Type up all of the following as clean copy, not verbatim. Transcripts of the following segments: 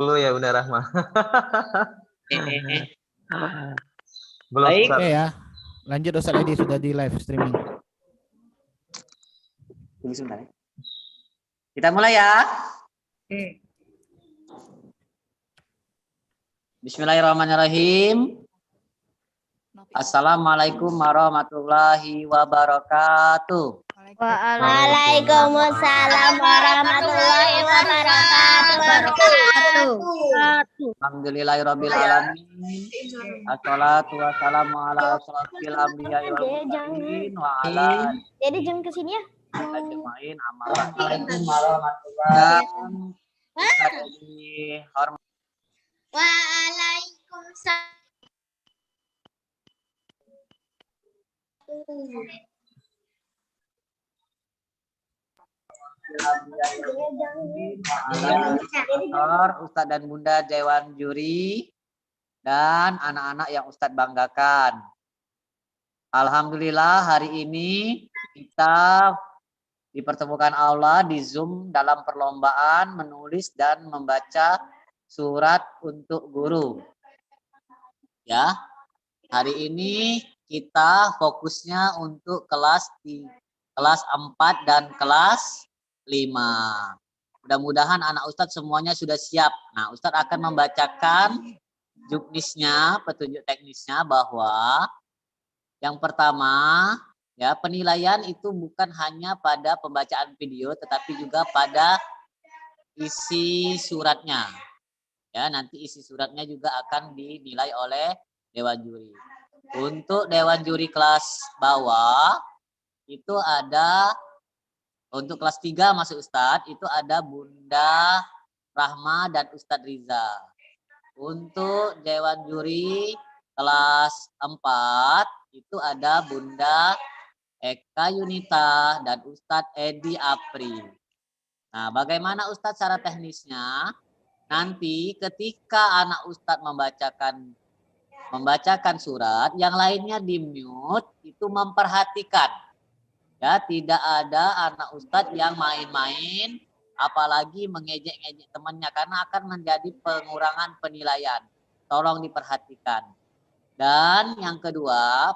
Dulu ya Bunda Rahma. Belum Baik. Ustaz. Oke ya. Lanjut Ustaz Edi, sudah di live streaming. Tunggu sebentar ya. Kita mulai ya. Bismillahirrahmanirrahim. Assalamualaikum warahmatullahi wabarakatuh. Waalaikumsalam warahmatullahi wabarakatuh. Alhamdulillahirabbil alamin. Assalatu wassalamu ala asyrofil anbiya'i wal mursalin wa ala Jadi jangan kesini ya. ajmain. Assalamualaikum warahmatullahi wabarakatuh. Waalaikumsalam. Ustadz dan Bunda Dewan Juri dan anak-anak yang Ustadz banggakan. Alhamdulillah hari ini kita dipertemukan Allah di Zoom dalam perlombaan menulis dan membaca surat untuk guru. Ya, hari ini kita fokusnya untuk kelas 4 dan kelas 5. Mudah-mudahan anak Ustadz semuanya sudah siap. Nah, Ustadz akan membacakan juknisnya, petunjuk teknisnya bahwa yang pertama, ya, penilaian itu bukan hanya pada pembacaan video, tetapi juga pada isi suratnya. Ya, nanti isi suratnya juga akan dinilai oleh Dewan Juri. Untuk Dewan Juri kelas bawah, itu ada, untuk kelas 3 masuk Ustadz, itu ada Bunda Rahma dan Ustadz Riza. Untuk Dewan Juri kelas 4, itu ada Bunda Eka Yunita dan Ustadz Edi Apri. Nah, bagaimana Ustadz secara teknisnya? Nanti ketika anak Ustadz membacakan surat, yang lainnya di mute, itu memperhatikan. Ya, tidak ada anak Ustadz yang main-main, apalagi mengejek-ngejek temannya, karena akan menjadi pengurangan penilaian. Tolong diperhatikan. Dan yang kedua,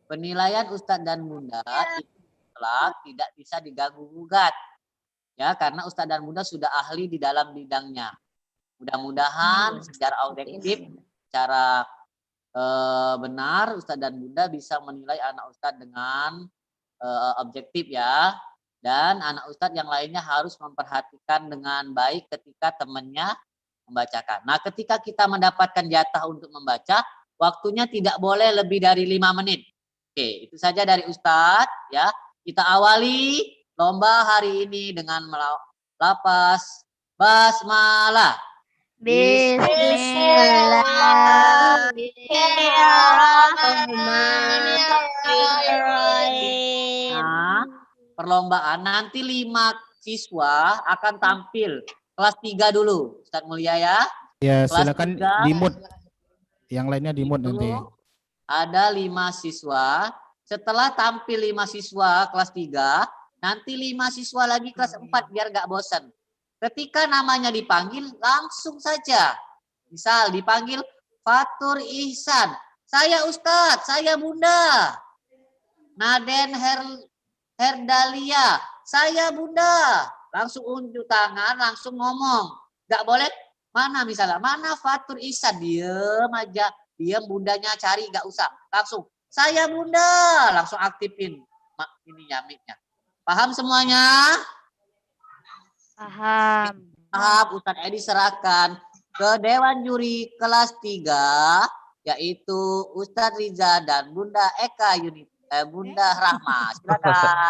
penilaian Ustadz dan Bunda itu tidak bisa diganggu-gugat. Ya, karena Ustadz dan Bunda sudah ahli di dalam bidangnya. Mudah-mudahan secara objektif, secara benar Ustadz dan Bunda bisa menilai anak Ustadz dengan objektif ya. Dan anak Ustadz yang lainnya harus memperhatikan dengan baik ketika temannya membacakan. Nah, ketika kita mendapatkan jatah untuk membaca, waktunya tidak boleh lebih dari 5 menit. Oke, itu saja dari Ustadz ya. Kita awali lomba hari ini dengan lapas basmalah. Bismillahirrahmanirrahim. Nah, perlombaan nanti 5 siswa akan tampil. Kelas 3 dulu, Ustadz Mulia ya. Ya, Kelas silakan 3, di mute. Yang lainnya di mute nanti. Ada 5 siswa. Setelah tampil 5 siswa kelas 3, nanti 5 siswa lagi kelas 4 biar gak bosan. Ketika namanya dipanggil, langsung saja. Misal dipanggil Fatur Ihsan. Saya Ustadz, saya Bunda. Naden Herdalia, saya Bunda. Langsung unjuk tangan, langsung ngomong. Gak boleh, mana misalnya, mana Fatur Ihsan. Diem aja, diem bundanya cari, gak usah. Langsung, saya Bunda. Langsung aktifin ininya, mic-nya. Paham semuanya? Paham. Ustadz Edi serahkan ke Dewan Juri kelas 3, yaitu Ustadz Riza dan Bunda Eka Bunda Rahma. Silakan.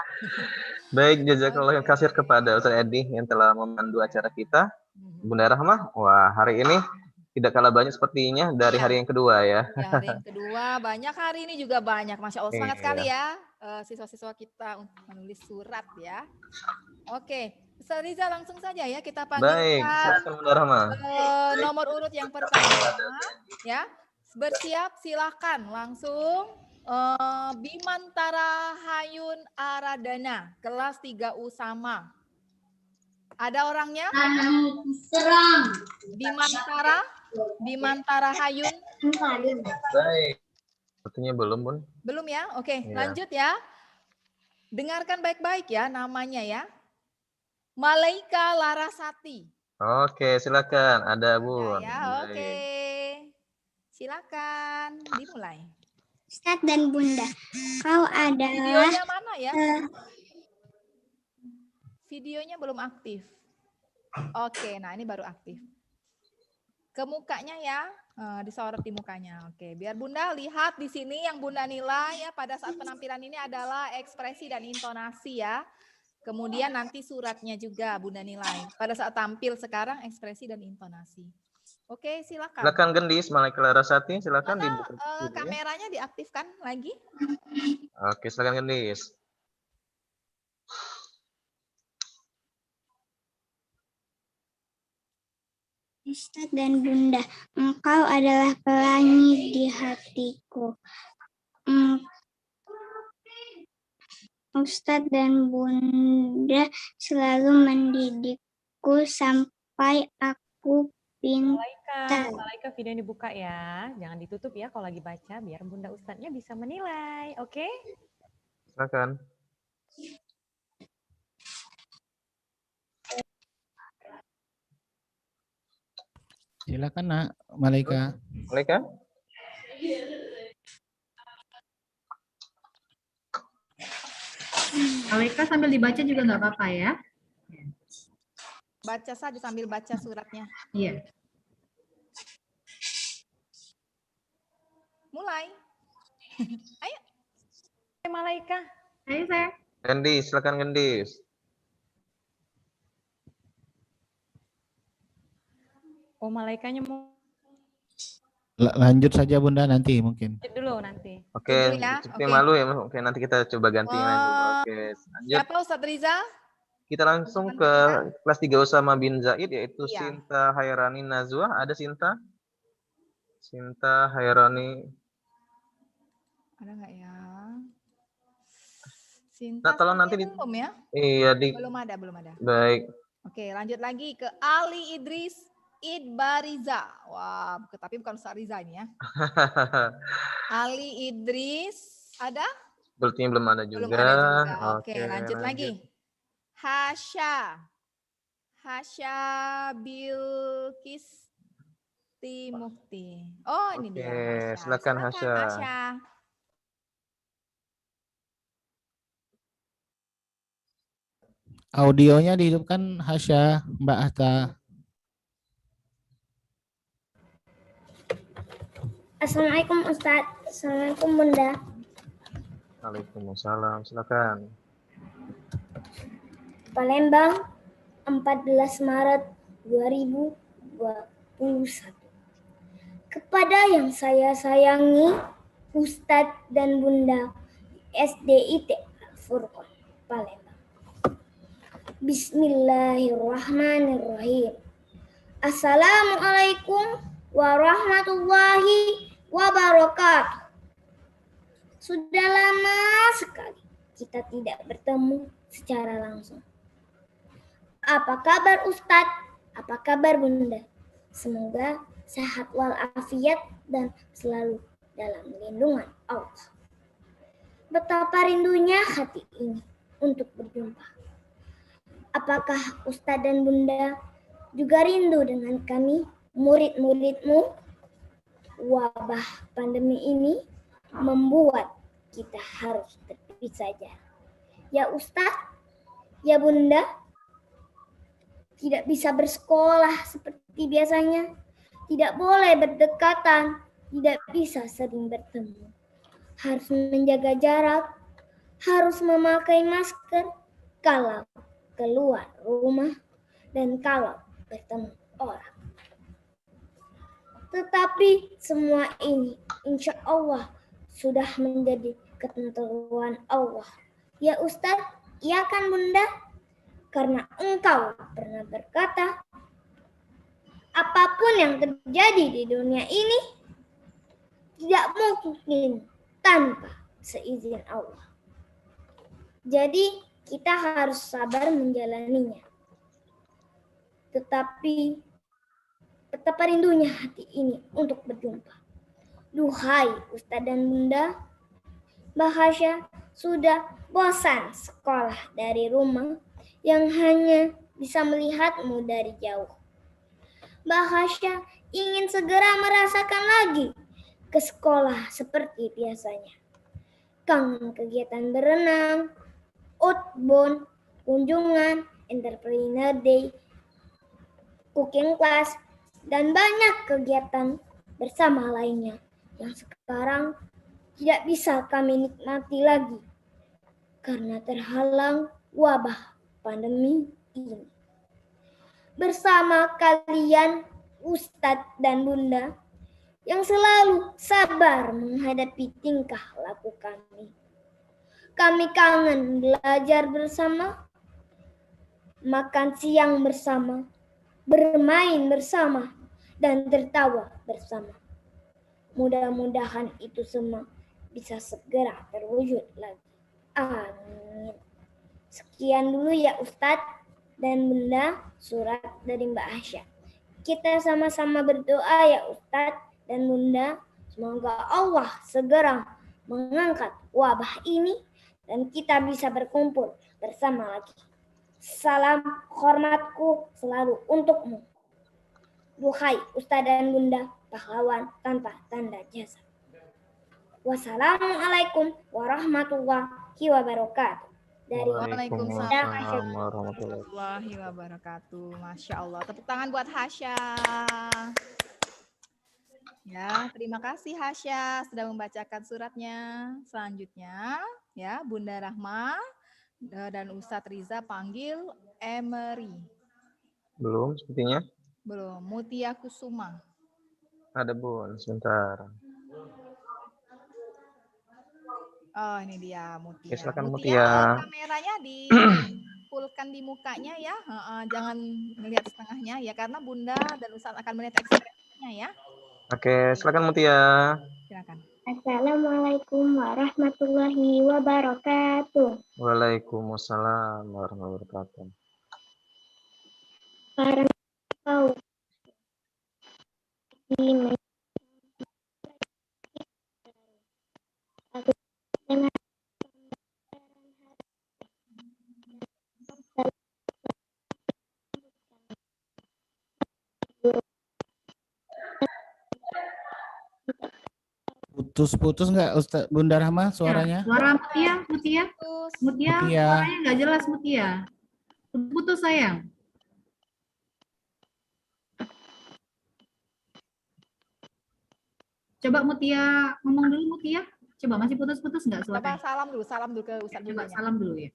Baik, jazakallah kasih kepada Ustadz Edi yang telah memandu acara kita. Bunda Rahma, wah hari ini tidak kalah banyak sepertinya dari hari yang kedua ya. Ya, hari yang kedua banyak, hari ini juga banyak. Masya Allah, semangat sekali ya siswa-siswa kita untuk menulis surat ya. Oke, Ustaz Riza langsung saja ya kita panggilkan. Baik, silakan Bunda Rahma. Nomor urut yang pertama ya. Bersiap, silakan langsung Bimantara Hayun Aradana, kelas 3 Usama. Ada orangnya? Serang. Bimantara Hayun. Baik. Sepertinya belum, Bun. Belum ya? Oke, Iya. lanjut ya. Dengarkan baik-baik ya namanya ya. Malaika Larasati. Oke, silakan. Ada, Ada Bun. ya, oke. Baik. Silakan dimulai. Ustadz dan Bunda, kau adalah Videonya mana ya? Videonya belum aktif. Oke, nah ini baru aktif. Ke mukanya ya, disorot di mukanya. Oke, biar Bunda lihat di sini yang Bunda nilai ya pada saat penampilan ini adalah ekspresi dan intonasi ya. Kemudian nanti suratnya juga Bunda nilai. Pada saat tampil sekarang ekspresi dan intonasi. Oke, silakan. Silakan Gendis, Malaika Larasati, silakan Mana dibuka videonya. kameranya diaktifkan lagi? Oke, silakan Gendis. Ustadz dan Bunda, engkau adalah pelangi di hatiku. Ustadz dan Bunda selalu mendidikku sampai aku pintar. Malaika video ini dibuka ya. Jangan ditutup ya kalau lagi baca biar Bunda Ustadznya bisa menilai. Oke? Silakan. Silakan Nak, Malaika. Malaika? Malaika sambil dibaca juga nggak apa-apa ya. Baca saja sambil baca suratnya. Iya. Mulai. Ayo. Malaika. Ayo saya. Gendis, silakan Gendis. Oh, Malaikanya mau Lanjut saja Bunda nanti mungkin. dulu nanti. Oke, Dulu ya, seperti oke. malu ya. Oke, nanti kita coba ganti lagi. Oke, lanjut. Siapa Ustadz Riza? Kita langsung ke kelas 3 Usama bin Zaid, yaitu Iya. Sinta Hairani Nazwa. Ada Sinta? Sinta Hairani. Ada nggak ya? Sinta Nah, tolong nanti sepertinya belum ya? Iya, Belum ada. baik. Oke, lanjut lagi ke Ali Idris Idbariza. Wah, tapi bukan Ustadz Riza ini ya. Ali Idris, ada? Berarti belum ada juga. Belum ada juga. Oke, Oke, lanjut lagi. Hasya Bilkis Mukti. Oh, ini Oke, dia. silakan Hasya. Audionya dihidupkan Hasya, Mbak Atta. Assalamualaikum Ustadz. Assalamualaikum Bunda. Waalaikumsalam. Silakan. Palembang, 14 Maret 2021. Kepada yang saya sayangi, Ustadz dan Bunda SDIT Al-Furqan, Palembang. Bismillahirrahmanirrahim. Assalamualaikum warahmatullahi wabarakatuh. Sudah lama sekali kita tidak bertemu secara langsung. Apa kabar Ustadz? Apa kabar Bunda? Semoga sehat walafiat dan selalu dalam lindungan Allah. Betapa rindunya hati ini untuk berjumpa. Apakah Ustadz dan Bunda juga rindu dengan kami, murid-muridmu? Wabah pandemi ini membuat kita harus terpisah jarak. Ya Ustadz, ya Bunda, tidak bisa bersekolah seperti biasanya, tidak boleh berdekatan, tidak bisa sering bertemu. Harus menjaga jarak, harus memakai masker kalau keluar rumah dan kalau bertemu orang. Tetapi semua ini insya Allah sudah menjadi ketentuan Allah. Ya Ustadz, iya kan Bunda? Karena engkau pernah berkata, apapun yang terjadi di dunia ini tidak mungkin tanpa seizin Allah. Jadi kita harus sabar menjalaninya. Tetapi betapa rindunya hati ini untuk berjumpa. Duhai Ustadz dan Bunda, Mbak Hasya sudah bosan sekolah dari rumah yang hanya bisa melihatmu dari jauh. Mbak Hasya ingin segera merasakan lagi ke sekolah seperti biasanya. Kangen kegiatan berenang, outbound, kunjungan, entrepreneur day, cooking class, dan banyak kegiatan bersama lainnya yang sekarang tidak bisa kami nikmati lagi karena terhalang wabah pandemi ini. Bersama kalian, Ustadz dan Bunda, yang selalu sabar menghadapi tingkah laku kami. Kami kangen belajar bersama, makan siang bersama, bermain bersama, dan tertawa bersama. Mudah-mudahan itu semua bisa segera terwujud lagi. Amin. Sekian dulu ya Ustadz dan Bunda, surat dari Mbak Hasya. Kita sama-sama berdoa ya Ustadz dan Bunda, semoga Allah segera mengangkat wabah ini dan kita bisa berkumpul bersama lagi. Salam hormatku selalu untukmu. Duhai Ustadz dan Bunda, pahlawan tanpa tanda jasa. Wassalamualaikum warahmatullahi wabarakatuh. Dari Waalaikumsalam warahmatullahi wabarakatuh. Masya Allah. Tepuk tangan buat Hasya. Ya, terima kasih Hasya sudah membacakan suratnya. Selanjutnya, ya Bunda Rahma dan Ustadz Riza panggil Emery. Belum sepertinya. Belum. Mutia Kusuma. Ada Bun, sebentar. Oh, ini dia Mutia. Ya, silakan Mutia, Mutia. Kameranya di fullkan di mukanya ya. Jangan melihat setengahnya ya, karena Bunda dan Ustadz akan melihat ekspresinya ya. Oke, silakan Mutia. Silakan. Assalamualaikum warahmatullahi wabarakatuh. Waalaikumsalam warahmatullahi wabarakatuh. Para kau di Putus-putus nggak Ustaz Bunda Rahma suaranya? Suara Mutia. Mutia. Suaranya nggak jelas Mutia. Putus sayang. Coba Mutia ngomong dulu Mutia. Coba masih putus-putus nggak suaranya? Coba salam dulu ke Ustadz Coba Bundanya. salam dulu ya.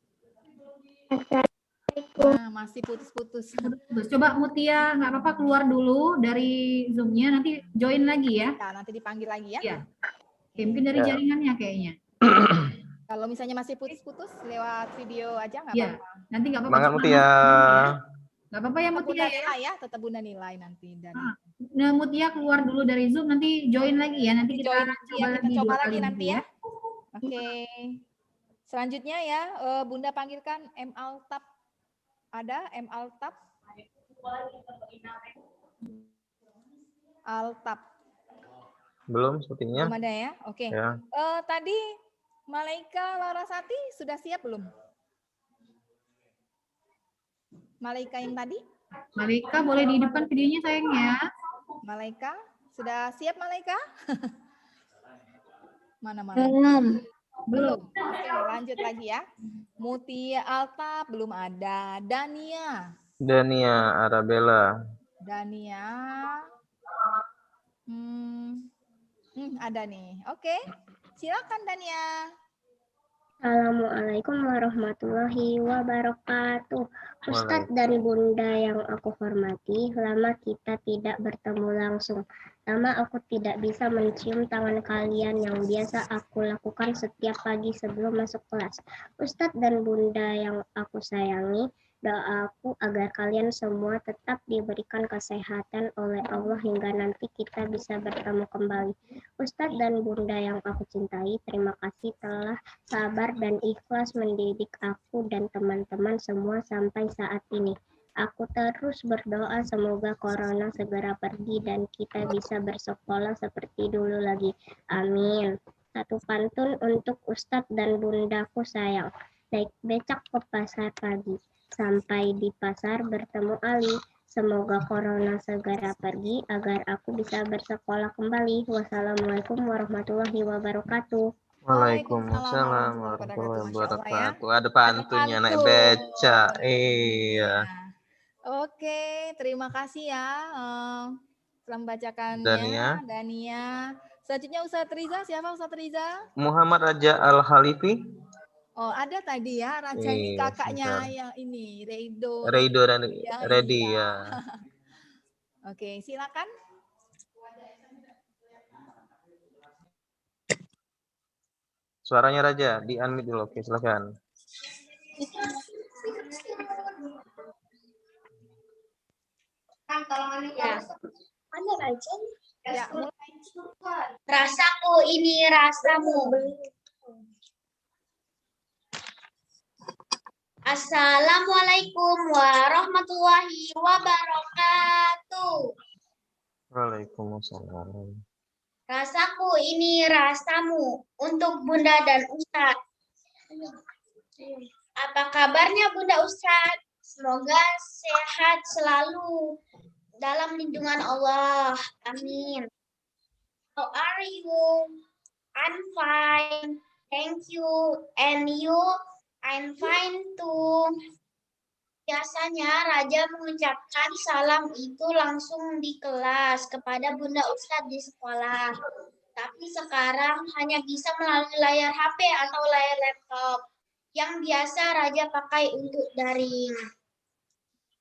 Nah, masih putus-putus. Coba Mutia nggak apa-apa keluar dulu dari Zoom-nya, nanti join lagi ya. Ya, nanti dipanggil lagi ya. Iya. Oke, mungkin dari jaringannya kayaknya. Kalau misalnya masih putus-putus lewat video aja nggak Iya, apa-apa. nanti nggak apa-apa. Semangat Coba Mutia. nggak apa-apa ya Tetap Mutia Bunda ya. nilai ya, tetap Bunda nilai nanti. Dan Nah, Mutia keluar dulu dari Zoom, nanti join lagi ya. Nanti kita join coba ya, kita lagi coba dua lagi kali nanti ya. Oke. Selanjutnya ya, Bunda panggilkan M Altaf. Ada M Altaf? Altaf. Belum sepertinya. Belum ada ya? Oke. Ya. Tadi Malaika Larasati sudah siap belum? Malaika yang tadi? Malaika boleh dihidupkan videonya sayang ya. Malaika, sudah siap Malaika? Mana? Belum. Oke, lanjut lagi ya. Mutia Alta belum ada. Dania. Dania Arabella. Dania. Ada nih. Oke. Silakan Dania. Assalamualaikum warahmatullahi wabarakatuh. Ustadz dan Bunda yang aku hormati, lama kita tidak bertemu langsung. Lama aku tidak bisa mencium tangan kalian yang biasa aku lakukan setiap pagi sebelum masuk kelas. Ustadz dan Bunda yang aku sayangi, doaku agar kalian semua tetap diberikan kesehatan oleh Allah hingga nanti kita bisa bertemu kembali. Ustadz dan Bunda yang aku cintai, terima kasih telah sabar dan ikhlas mendidik aku dan teman-teman semua sampai saat ini. Aku terus berdoa semoga corona segera pergi dan kita bisa bersekolah seperti dulu lagi. Amin. Satu pantun untuk Ustadz dan bundaku sayang. Naik becak ke pasar pagi. Sampai di pasar bertemu Ali. Semoga corona segera pergi agar aku bisa bersekolah kembali. Wassalamualaikum warahmatullahi wabarakatuh. Waalaikumsalam warahmatullahi Masya Allah ya. wabarakatuh. Ada pantunnya naik pantun. beca. Iya. Oke, terima kasih ya telah membacakannya, Dania. Dania. Selanjutnya Ustadz Riza, siapa Ustadz Riza? Muhammad Raja Al-Halifi. Oh, ada tadi ya, Raja ini Iya, kakaknya sebentar. yang ini, Reido. Reido dan Ya, Redi iya. ya. Oke, silakan. Suaranya Raja, di unmute dulu. Oke, silakan. Ya. Ada Raja. Ya, mulai. Rasaku ini rasamu. Assalamualaikum warahmatullahi wabarakatuh. Waalaikumsalam. Rasaku ini rasamu untuk Bunda dan Ustadz. Apa kabarnya Bunda Ustadz? Semoga sehat selalu dalam lindungan Allah. Amin. How are you? I'm fine. Thank you. And you? I'm fine too. Biasanya Raja mengucapkan salam itu langsung di kelas kepada Bunda Ustadz di sekolah. Tapi sekarang hanya bisa melalui layar HP atau layar laptop yang biasa Raja pakai untuk daring.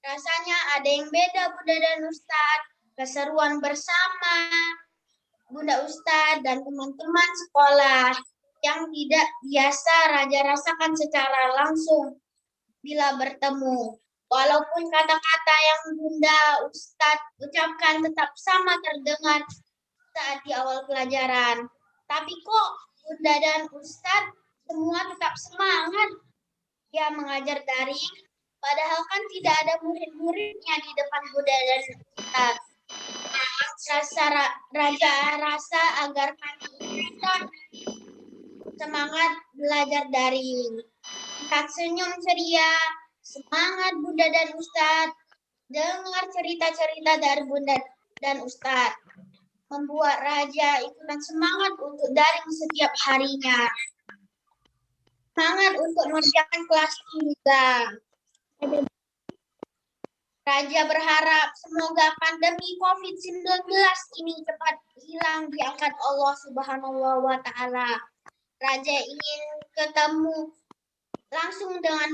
Rasanya ada yang beda Bunda dan Ustadz. Keseruan bersama Bunda Ustadz dan teman-teman sekolah yang tidak biasa Raja rasakan secara langsung bila bertemu. Walaupun kata-kata yang Bunda Ustadz ucapkan tetap sama terdengar saat di awal pelajaran. Tapi kok Bunda dan Ustadz semua tetap semangat ya mengajar daring. Padahal kan tidak ada murid-muridnya di depan Bunda dan Ustadz. Raja rasa agar kami tetap semangat belajar daring. Tingkat senyum ceria, semangat Bunda dan Ustadz, dengar cerita-cerita dari Bunda dan Ustadz, membuat Raja ikutan semangat untuk daring setiap harinya. Semangat untuk mengerjakan kelas juga. Raja berharap semoga pandemi COVID-19 ini cepat hilang diangkat Allah Subhanahu wa Ta'ala. Raja ingin ketemu langsung dengan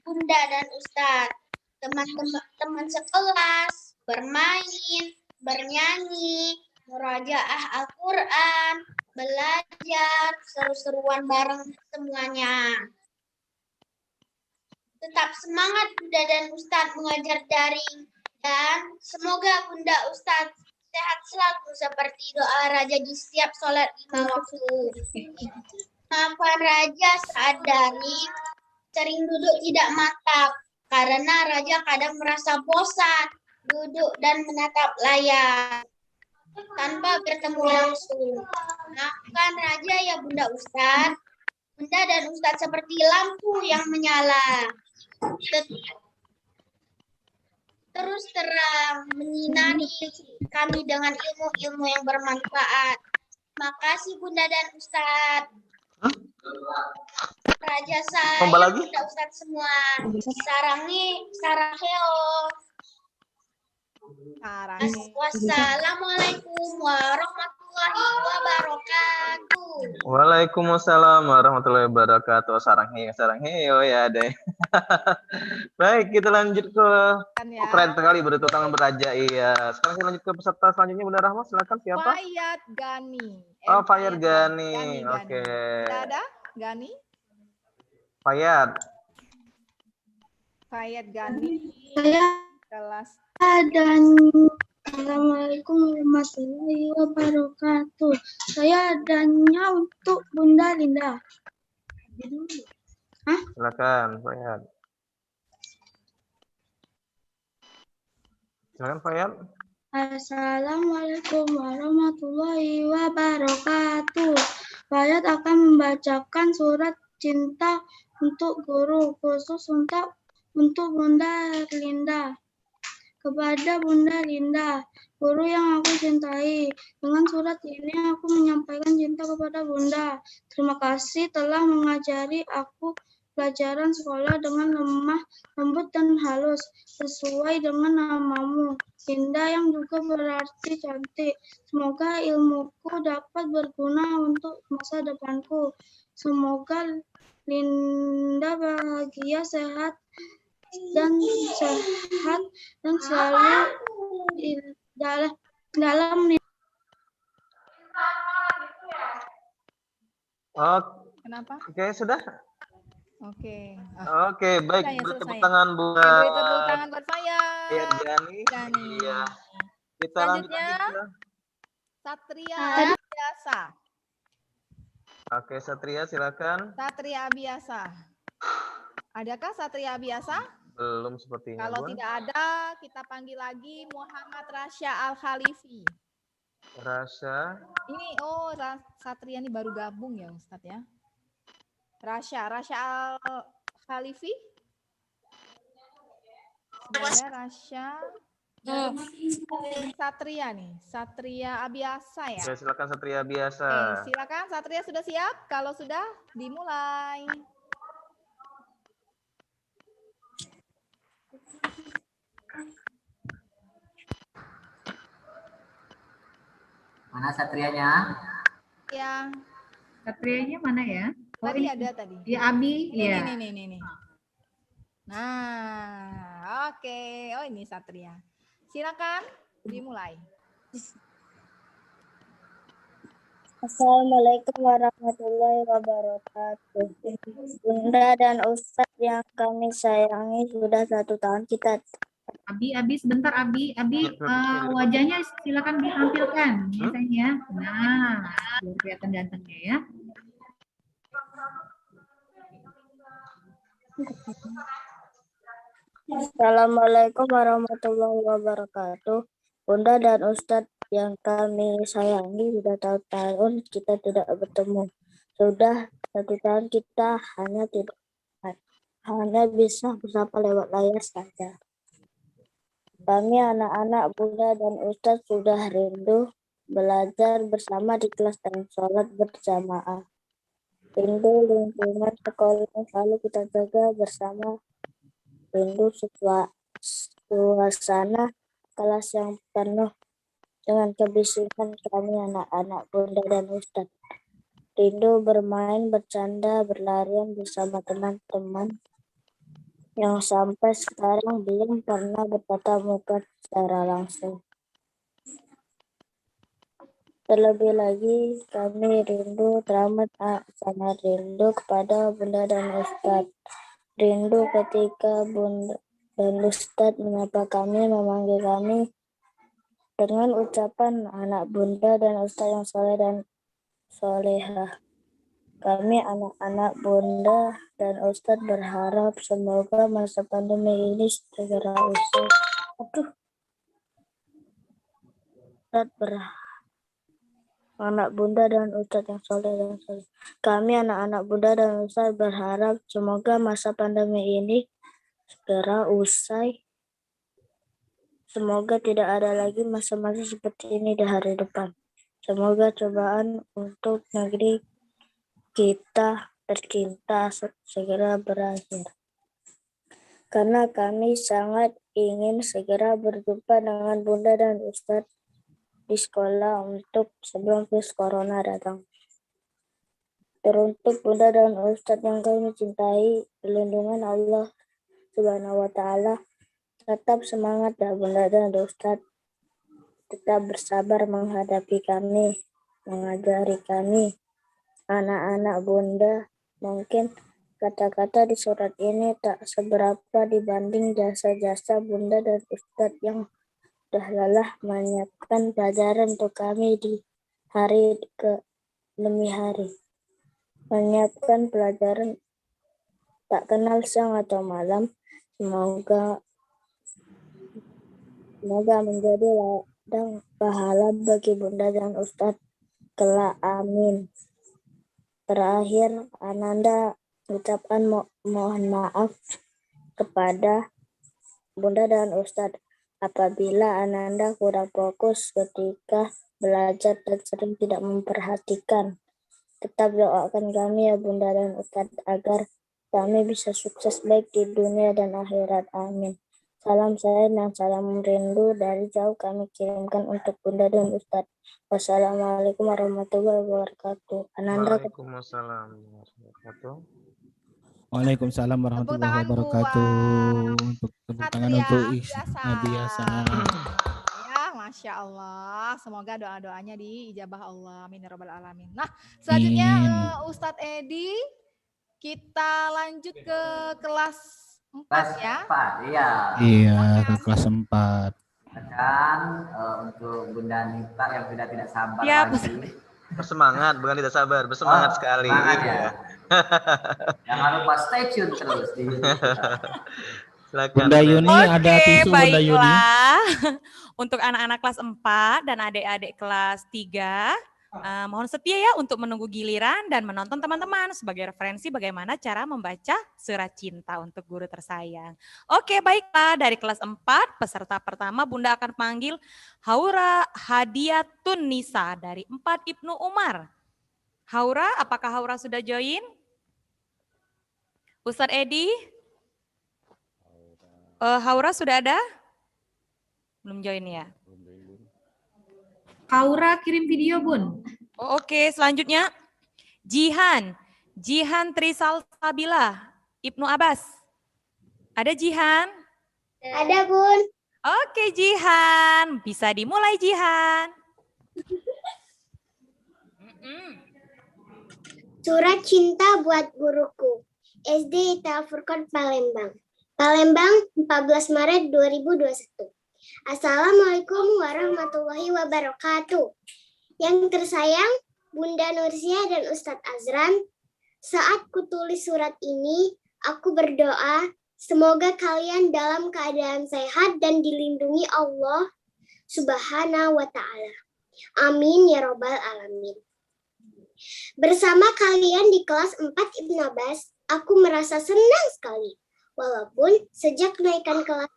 Bunda dan Ustadz, teman-teman sekelas, bermain, bernyanyi, murajaah Al-Quran, belajar, seru-seruan bareng semuanya. Tetap semangat Bunda dan Ustadz mengajar daring, dan semoga Bunda Ustadz sehat selalu seperti doa Raja di setiap sholat 5 waktu. Maafkan Raja saat daring sering duduk tidak mantap karena Raja kadang merasa bosan duduk dan menatap layar tanpa bertemu langsung. Maafkan Raja ya Bunda Ustadz. Bunda dan Ustadz seperti lampu yang menyala. Terus terang menyinari kami dengan ilmu-ilmu yang bermanfaat. Makasih Bunda dan Ustadz. Raja saya, Bunda Ustadz semua. Saraheo. Wassalamualaikum warahmatullahi wabarakatuh. Waalaikumsalam warahmatullahi wabarakatuh. Sarang heyo ya deh. Baik, kita lanjut ke keren sekali beri tangan beraja. Iya. Sekarang kita lanjut ke peserta selanjutnya Bunda Rahma. Silakan siapa? Fayat Gani. Oh, Fayat Gani. Oke. Ada Gani? Fayat Gani. Saya Kelas. dan Assalamualaikum warahmatullahi wabarakatuh. Saya adanya untuk Bunda Linda. Silakan, Fayat. Silakan Fayal. Assalamualaikum warahmatullahi wabarakatuh. Fayat akan membacakan surat cinta untuk guru, khusus untuk Bunda Linda. Kepada Bunda Linda, guru yang aku cintai, dengan surat ini aku menyampaikan cinta kepada Bunda. Terima kasih telah mengajari aku pelajaran sekolah dengan lemah, lembut, dan halus, sesuai dengan namamu, Linda, yang juga berarti cantik. Semoga ilmuku dapat berguna untuk masa depanku. Semoga Linda bahagia, sehat, dan selalu dalam Kenapa? Oke, sudah. Oke. Oke, baik. Sudah ya, Beri tepuk selesai. tangan Oke, buat beri tepuk tangan buat saya. Jani. Iya. Kita lanjut Selanjutnya, lagi ke Satria Biasa. Oke, Satria silakan. Satria Biasa. Adakah Satria Biasa? Belum sepertinya, Kalau Bun. tidak ada, kita panggil lagi Muhammad Rasya Al-Khalifi. Rasya. Ini, Satria ini baru gabung ya Ustadz ya. Rasya Al-Khalifi. Sudah ada Rasya. Satria nih, Satria Biasa ya. Oke, silakan Satria Biasa. Oke, silakan Satria sudah siap? Kalau sudah, dimulai. Mana Satrianya? Ya. Satrianya mana ya? Tadi ada tadi. Ya, Abi. Ini, Ya. nih. Nah, oke. Oh, ini Satria. Silakan dimulai. Assalamualaikum warahmatullahi wabarakatuh. Bunda dan Ustadz yang kami sayangi, sudah 1 tahun kita. Abi sebentar Abi wajahnya silakan ditampilkan ya sayang ya. Nah, biar kelihatan gantengnya ya. Assalamualaikum warahmatullahi wabarakatuh. Bunda dan Ustadz yang kami sayangi, sudah tahun-tahun kita tidak bertemu. Sudah 1 tahun kita hanya bisa bersama lewat layar saja. Kami anak-anak Bunda dan Ustadz sudah rindu belajar bersama di kelas dan sholat berjamaah. Rindu lingkungan sekolah yang selalu kita jaga bersama. Rindu suasana kelas yang penuh dengan kebisingan kami anak-anak Bunda dan Ustadz. Rindu bermain, bercanda, berlarian bersama teman-teman yang sampai sekarang belum pernah bertatap muka secara langsung. Terlebih lagi kami rindu teramat sangat rindu kepada Bunda dan Ustadz. Rindu ketika Bunda dan Ustadz menyapa kami, memanggil kami dengan ucapan anak Bunda dan Ustadz yang soleh dan solehah. Kami anak-anak Bunda dan Ustadz berharap semoga masa pandemi ini segera usai. Anak Bunda dan Ustadz yang soleh dan soleh. Kami anak-anak Bunda dan Ustadz berharap semoga masa pandemi ini segera usai. Semoga tidak ada lagi masa-masa seperti ini di hari depan. Semoga cobaan untuk negeri kita tercinta segera berakhir. Karena kami sangat ingin segera berjumpa dengan Bunda dan Ustadz di sekolah untuk sebelum virus corona datang. Teruntuk Bunda dan Ustadz yang kami cintai, perlindungan Allah Subhanahu wa Ta'ala. Tetap semangat ya Bunda dan Ustadz. Tetap bersabar menghadapi kami, mengajari kami. Anak-anak Bunda, mungkin kata-kata di surat ini tak seberapa dibanding jasa-jasa Bunda dan Ustadz yang sudah lelah menyiapkan pelajaran untuk kami di hari demi hari. Menyiapkan pelajaran tak kenal siang atau malam. Semoga Semoga menjadi ladang pahala bagi Bunda dan Ustadz kelak. Amin. Terakhir, Ananda ucapkan mohon maaf kepada Bunda dan Ustadz apabila Ananda kurang fokus ketika belajar dan sering tidak memperhatikan. Tetap doakan kami ya Bunda dan Ustadz agar kami bisa sukses baik di dunia dan akhirat. Amin. Salam sayang dan salam rindu dari jauh kami kirimkan untuk Bunda dan Ustadz. Wassalamualaikum warahmatullahi wabarakatuh. Ananda. Waalaikumsalam warahmatullahi wabarakatuh. Waalaikumsalam warahmatullahi wabarakatuh. Untuk tepuk tangan untuk Nabiasa. Ya, Masya Allah. Semoga doa-doanya diijabah Allah. Amin ya rabbal alamin. Nah, selanjutnya Ustadz Edi, kita lanjut ke kelas 4 ya. 4, iya. Iya, ke kelas 4. Dan untuk Bunda Nita yang sudah tidak sabar Ya, lagi. Bersemangat, bukan tidak sabar, bersemangat sekali. Semangat ya. Jangan lupa stay tune terus di Silakan. Bunda Yuni ada tisu Bunda Yuni. Baiklah. Untuk anak-anak kelas 4 dan adik-adik kelas 3, mohon setia ya untuk menunggu giliran dan menonton teman-teman sebagai referensi bagaimana cara membaca surat cinta untuk guru tersayang. Oke, baiklah. Dari kelas 4, peserta pertama Bunda akan panggil Haura Hadiatun Nisa dari 4 Ibnu Umar. Haura, apakah Haura sudah join? Ustadz Edi? Haura sudah ada? Belum join ya? Haura kirim video, Bun. Oh, oke, selanjutnya Jihan Trisalsabila, Ibnu Abbas. Ada Jihan? Ada, Bun. Oke, Jihan. Bisa dimulai, Jihan. Surat cinta buat guruku. SD Ita Furqan Palembang. Palembang 14 Maret 2021. Assalamualaikum warahmatullahi wabarakatuh. Yang tersayang Bunda Nursia dan Ustadz Azran, saat kutulis surat ini, aku berdoa semoga kalian dalam keadaan sehat dan dilindungi Allah Subhanahu wa Ta'ala. Amin ya Rabbal Alamin. Bersama kalian di kelas 4 Ibnu Abbas, aku merasa senang sekali. Walaupun sejak kenaikan kelas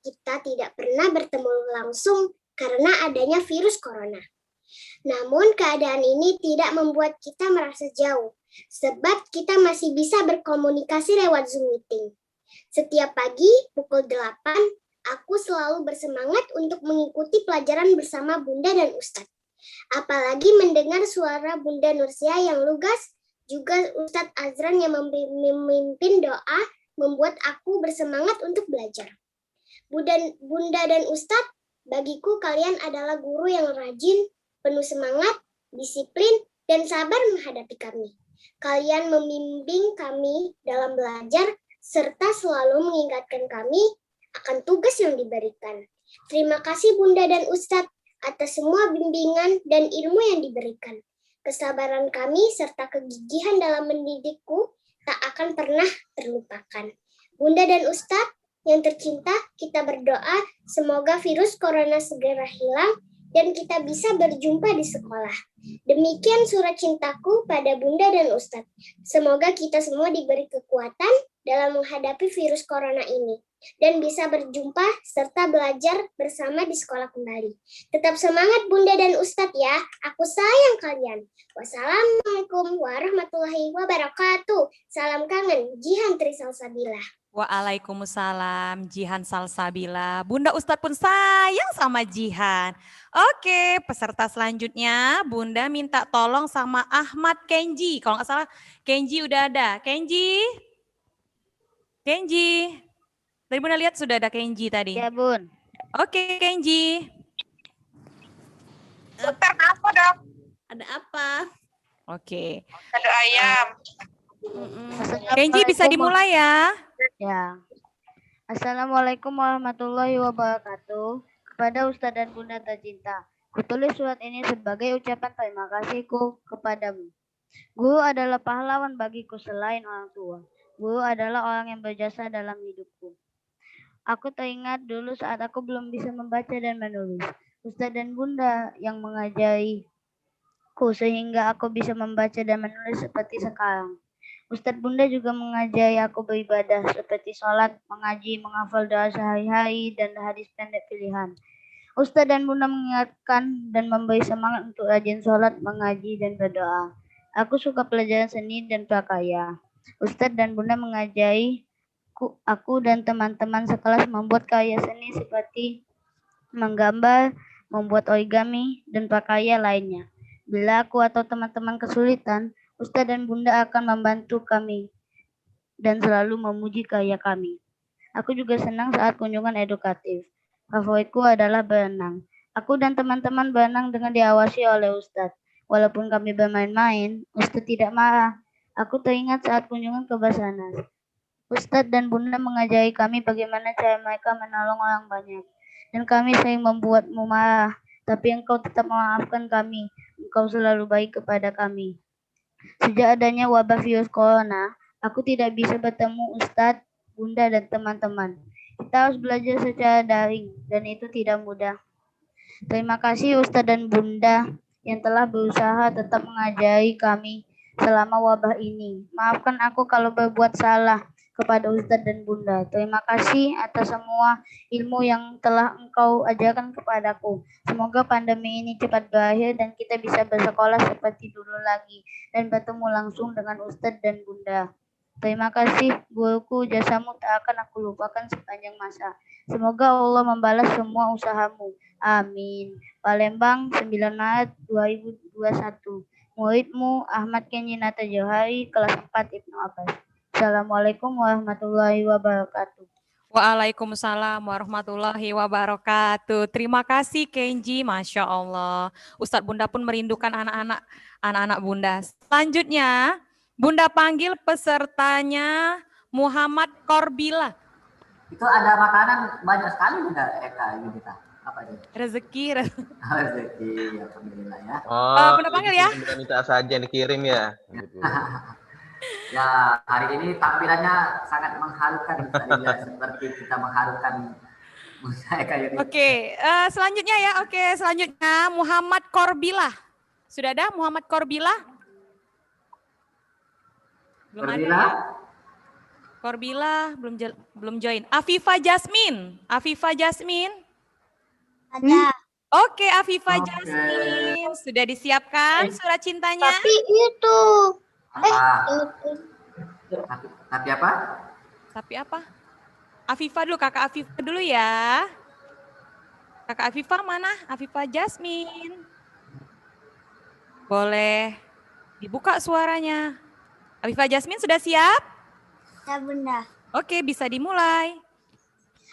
kita tidak pernah bertemu langsung karena adanya virus corona. Namun keadaan ini tidak membuat kita merasa jauh, sebab kita masih bisa berkomunikasi lewat Zoom meeting. Setiap pagi pukul 8, aku selalu bersemangat untuk mengikuti pelajaran bersama Bunda dan Ustadz. Apalagi mendengar suara Bunda Nursia yang lugas, juga Ustadz Azran yang memimpin doa, membuat aku bersemangat untuk belajar. Bunda dan Ustadz, bagiku kalian adalah guru yang rajin, penuh semangat, disiplin, dan sabar menghadapi kami. Kalian membimbing kami dalam belajar, serta selalu mengingatkan kami akan tugas yang diberikan. Terima kasih Bunda dan Ustadz atas semua bimbingan dan ilmu yang diberikan. Kesabaran kami serta kegigihan dalam mendidikku tak akan pernah terlupakan. Bunda dan Ustadz yang tercinta, kita berdoa semoga virus corona segera hilang dan kita bisa berjumpa di sekolah. Demikian surat cintaku pada Bunda dan Ustadz. Semoga kita semua diberi kekuatan dalam menghadapi virus corona ini dan bisa berjumpa serta belajar bersama di sekolah kembali. Tetap semangat Bunda dan Ustadz ya. Aku sayang kalian. Wassalamualaikum warahmatullahi wabarakatuh. Salam kangen, Jihan Trisalsabila. Waalaikumsalam, Jihan Salsabila. Bunda Ustadz pun sayang sama Jihan. Oke, peserta selanjutnya Bunda minta tolong sama Ahmad Kenji. Kalau nggak salah Kenji udah ada. Kenji? Tadi Bunda lihat sudah ada Kenji tadi. Ya Bun. Oke Kenji. Dokter apa dok? Ada apa? Oke. Ada ayam. Kenji bisa dimulai ya. Ya. Assalamualaikum warahmatullahi wabarakatuh. Kepada Ustadz dan Bunda tercinta, kutulis surat ini sebagai ucapan terima kasihku kepadamu. Guru adalah pahlawan bagiku selain orang tua. Guru adalah orang yang berjasa dalam hidupku. Aku teringat dulu saat aku belum bisa membaca dan menulis. Ustadz dan Bunda yang mengajariku sehingga aku bisa membaca dan menulis seperti sekarang. Ustadz Bunda juga mengajari aku beribadah seperti sholat, mengaji, menghafal doa sehari-hari, dan hadis pendek pilihan. Ustadz dan Bunda mengingatkan dan memberi semangat untuk rajin sholat, mengaji, dan berdoa. Aku suka pelajaran seni dan prakarya. Ustadz dan Bunda mengajari aku dan teman-teman sekelas membuat karya seni seperti menggambar, membuat origami, dan prakarya lainnya. Bila aku atau teman-teman kesulitan, Ustadz dan Bunda akan membantu kami dan selalu memuji karya kami. Aku juga senang saat kunjungan edukatif. Favoritku adalah berenang. Aku dan teman-teman berenang dengan diawasi oleh Ustadz. Walaupun kami bermain-main, Ustadz tidak marah. Aku teringat saat kunjungan ke Basarnas. Ustadz dan Bunda mengajari kami bagaimana cara mereka menolong orang banyak. Dan kami sering membuatmu marah, tapi engkau tetap memaafkan kami. Engkau selalu baik kepada kami. Sejak adanya wabah virus corona, aku tidak bisa bertemu Ustadz, Bunda, dan teman-teman. Kita harus belajar secara daring, dan itu tidak mudah. Terima kasih Ustadz dan Bunda yang telah berusaha tetap mengajari kami selama wabah ini. Maafkan aku kalau berbuat salah kepada Ustadz dan Bunda. Terima kasih atas semua ilmu yang telah Engkau ajarkan kepadaku. Semoga pandemi ini cepat berakhir dan kita bisa bersekolah seperti dulu lagi dan bertemu langsung dengan Ustadz dan Bunda. Terima kasih guruku, jasamu tak akan aku lupakan sepanjang masa. Semoga Allah membalas semua usahamu. Amin. Palembang, 9 Maret 2021. Muridmu Ahmad Kenyinata Johari, kelas 4 Ibnu Abbas. Assalamualaikum warahmatullahi wabarakatuh. Waalaikumsalam warahmatullahi wabarakatuh. Terima kasih Kenji, Masya Allah. Ustadz Bunda pun merindukan anak-anak Bunda. Selanjutnya, Bunda panggil pesertanya Muhammad Korbila. Itu ada makanan banyak sekali Bunda Eka ini kita. Apa itu? Rezeki. Rezeki, alhamdulillah ya. Oh, Bunda panggil ya. Minta saja yang dikirim ya. Ya, hari ini tampilannya sangat mengharukan seperti kita mengharukan Bunda Eka ini. Oke, selanjutnya ya. Oke, selanjutnya Muhammad Korbila. Sudah ada Muhammad Korbila? Belum ada ya? Korbila belum join. Afifah Jasmine. Ada. Oke, Afifah Jasmine. Sudah disiapkan surat cintanya? Tapi itu. Tapi apa? Tapi apa? Afifah dulu, kakak Afifah dulu ya. Kakak Afifah mana? Afifah Jasmine. Boleh dibuka suaranya. Afifah Jasmine sudah siap? Ya Bunda. Oke, bisa dimulai.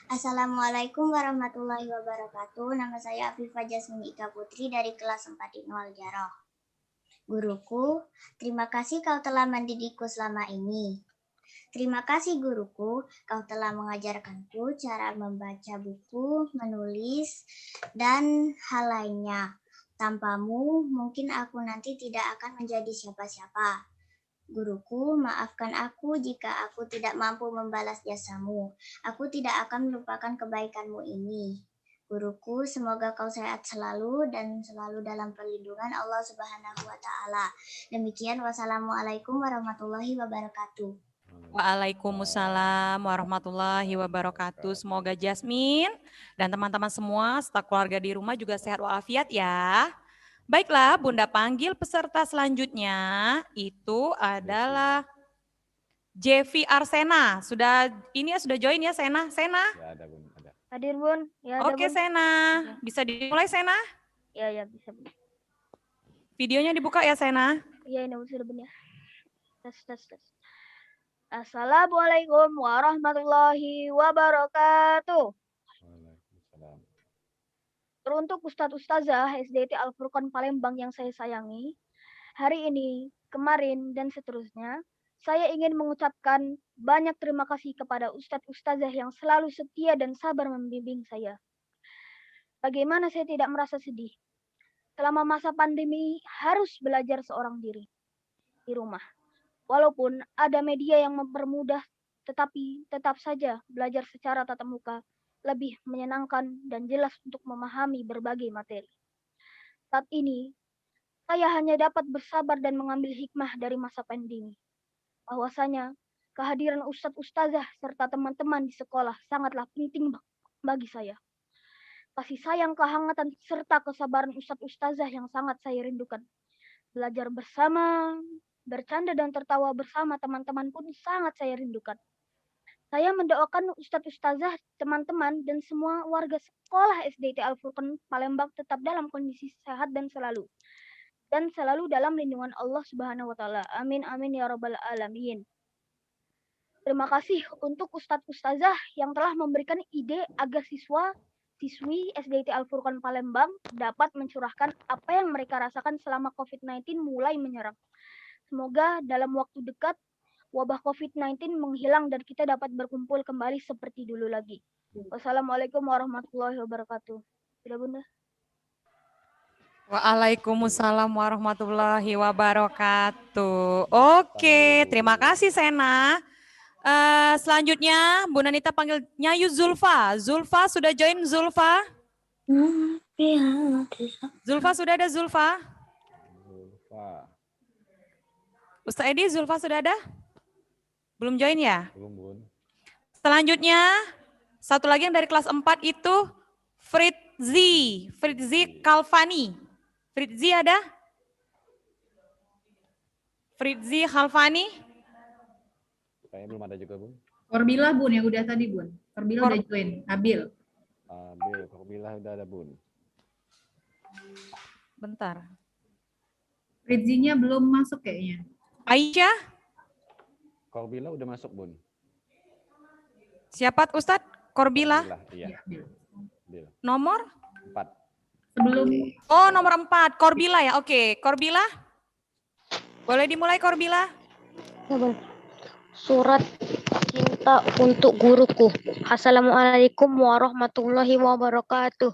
Assalamualaikum warahmatullahi wabarakatuh. Nama saya Afifah Jasmine Ika Putri dari kelas 4 Ibnu Al-Jarrah. Guruku, terima kasih kau telah mendidikku selama ini. Terima kasih guruku, kau telah mengajarkanku cara membaca buku, menulis, dan hal lainnya. Tanpamu, mungkin aku nanti tidak akan menjadi siapa-siapa. Guruku, maafkan aku jika aku tidak mampu membalas jasamu. Aku tidak akan melupakan kebaikanmu ini. Guruku, semoga kau sehat selalu dan selalu dalam perlindungan Allah Subhanahu wa Ta'ala. Demikian, wassalamualaikum warahmatullahi wabarakatuh. Waalaikumsalam warahmatullahi wabarakatuh. Semoga Jasmine dan teman-teman semua serta keluarga di rumah juga sehat walafiat ya. Baiklah, Bunda panggil peserta selanjutnya. Itu adalah Jevi Arsena. Sudah join ya Sena? Ya, ada Bun. Hadir Bun. Ya, Oke Bun. Sena, bisa dimulai Sena? Ya bisa Bun. Videonya dibuka ya Sena? Iya ini sudah benar. Tes. Assalamualaikum warahmatullahi wabarakatuh. Untuk Ustadz Ustazah SDT Al-Furqan Palembang yang saya sayangi, hari ini, kemarin, dan seterusnya, saya ingin mengucapkan banyak terima kasih kepada Ustadz Ustazah yang selalu setia dan sabar membimbing saya. Bagaimana saya tidak merasa sedih? Selama masa pandemi harus belajar seorang diri di rumah. Walaupun ada media yang mempermudah, tetapi tetap saja belajar secara tatap muka lebih menyenangkan dan jelas untuk memahami berbagai materi. Saat ini, saya hanya dapat bersabar dan mengambil hikmah dari masa pandemi. Bahwasanya, kehadiran ustadz-ustazah serta teman-teman di sekolah sangatlah penting bagi saya. Kasih sayang, kehangatan, serta kesabaran ustadz-ustazah yang sangat saya rindukan. Belajar bersama, bercanda dan tertawa bersama teman-teman pun sangat saya rindukan. Saya mendoakan ustadz-ustazah, teman-teman, dan semua warga sekolah SDT Al-Furqan Palembang tetap dalam kondisi sehat dan selalu dalam lindungan Allah Subhanahu wa taala. Amin amin ya rabbal alamin. Terima kasih untuk ustadz-ustazah yang telah memberikan ide agar siswi SDT Al-Furqan Palembang dapat mencurahkan apa yang mereka rasakan selama COVID-19 mulai menyerang. Semoga dalam waktu dekat wabah COVID-19 menghilang dan kita dapat berkumpul kembali seperti dulu lagi. Wassalamualaikum warahmatullahi wabarakatuh. Sudah, Bunda? Waalaikumsalam warahmatullahi wabarakatuh. Oke, terima kasih Sena. Selanjutnya Bunda Nita panggil Nyayu Zulfa. Zulfa sudah join Zulfa? Zulfa sudah ada Zulfa? Ustaz Edi, Zulfa sudah ada? Belum join ya? Belum, Bun. Selanjutnya, satu lagi yang dari kelas 4 itu Fritzi Kalfani. Fritzi ada? Fritzi Kalfani? Kayaknya belum ada juga, Bun. Korbilah, Bun, yang udah tadi, Bun. Korbilah udah join. Abil. Korbilah udah ada, Bun. Bentar. Fritzinya belum masuk kayaknya. Aisyah? Korbila udah masuk, Bun. Siapa Ustadz? Korbila? Iya. Nomor? 4. Sebelum. Oh, nomor 4. Korbila ya? Oke. Korbila? Boleh dimulai, Korbila? Ya, Bun. Surat cinta untuk guruku. Assalamualaikum warahmatullahi wabarakatuh.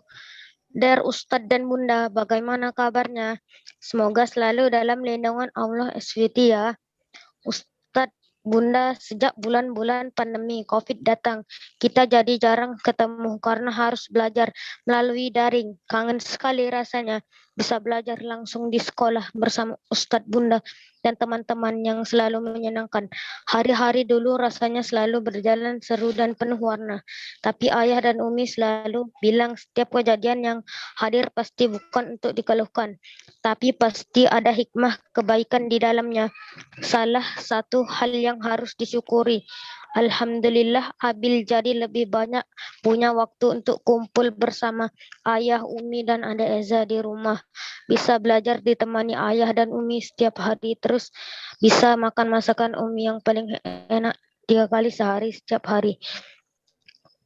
Dear Ustadz dan Bunda, bagaimana kabarnya? Semoga selalu dalam lindungan Allah SWT ya. Ustadz, Bunda, sejak bulan-bulan pandemi COVID datang, kita jadi jarang ketemu karena harus belajar melalui daring. Kangen sekali rasanya bisa belajar langsung di sekolah bersama Ustadz, Bunda, dan teman-teman yang selalu menyenangkan. Hari-hari dulu rasanya selalu berjalan seru dan penuh warna. Tapi ayah dan Umi selalu bilang setiap kejadian yang hadir pasti bukan untuk dikeluhkan, tapi pasti ada hikmah kebaikan di dalamnya. Salah satu hal yang harus disyukuri, alhamdulillah Abil jadi lebih banyak punya waktu untuk kumpul bersama ayah, Umi, dan adik Eza di rumah. Bisa belajar ditemani ayah dan Umi setiap hari, terus bisa makan masakan Umi yang paling enak 3 kali sehari setiap hari.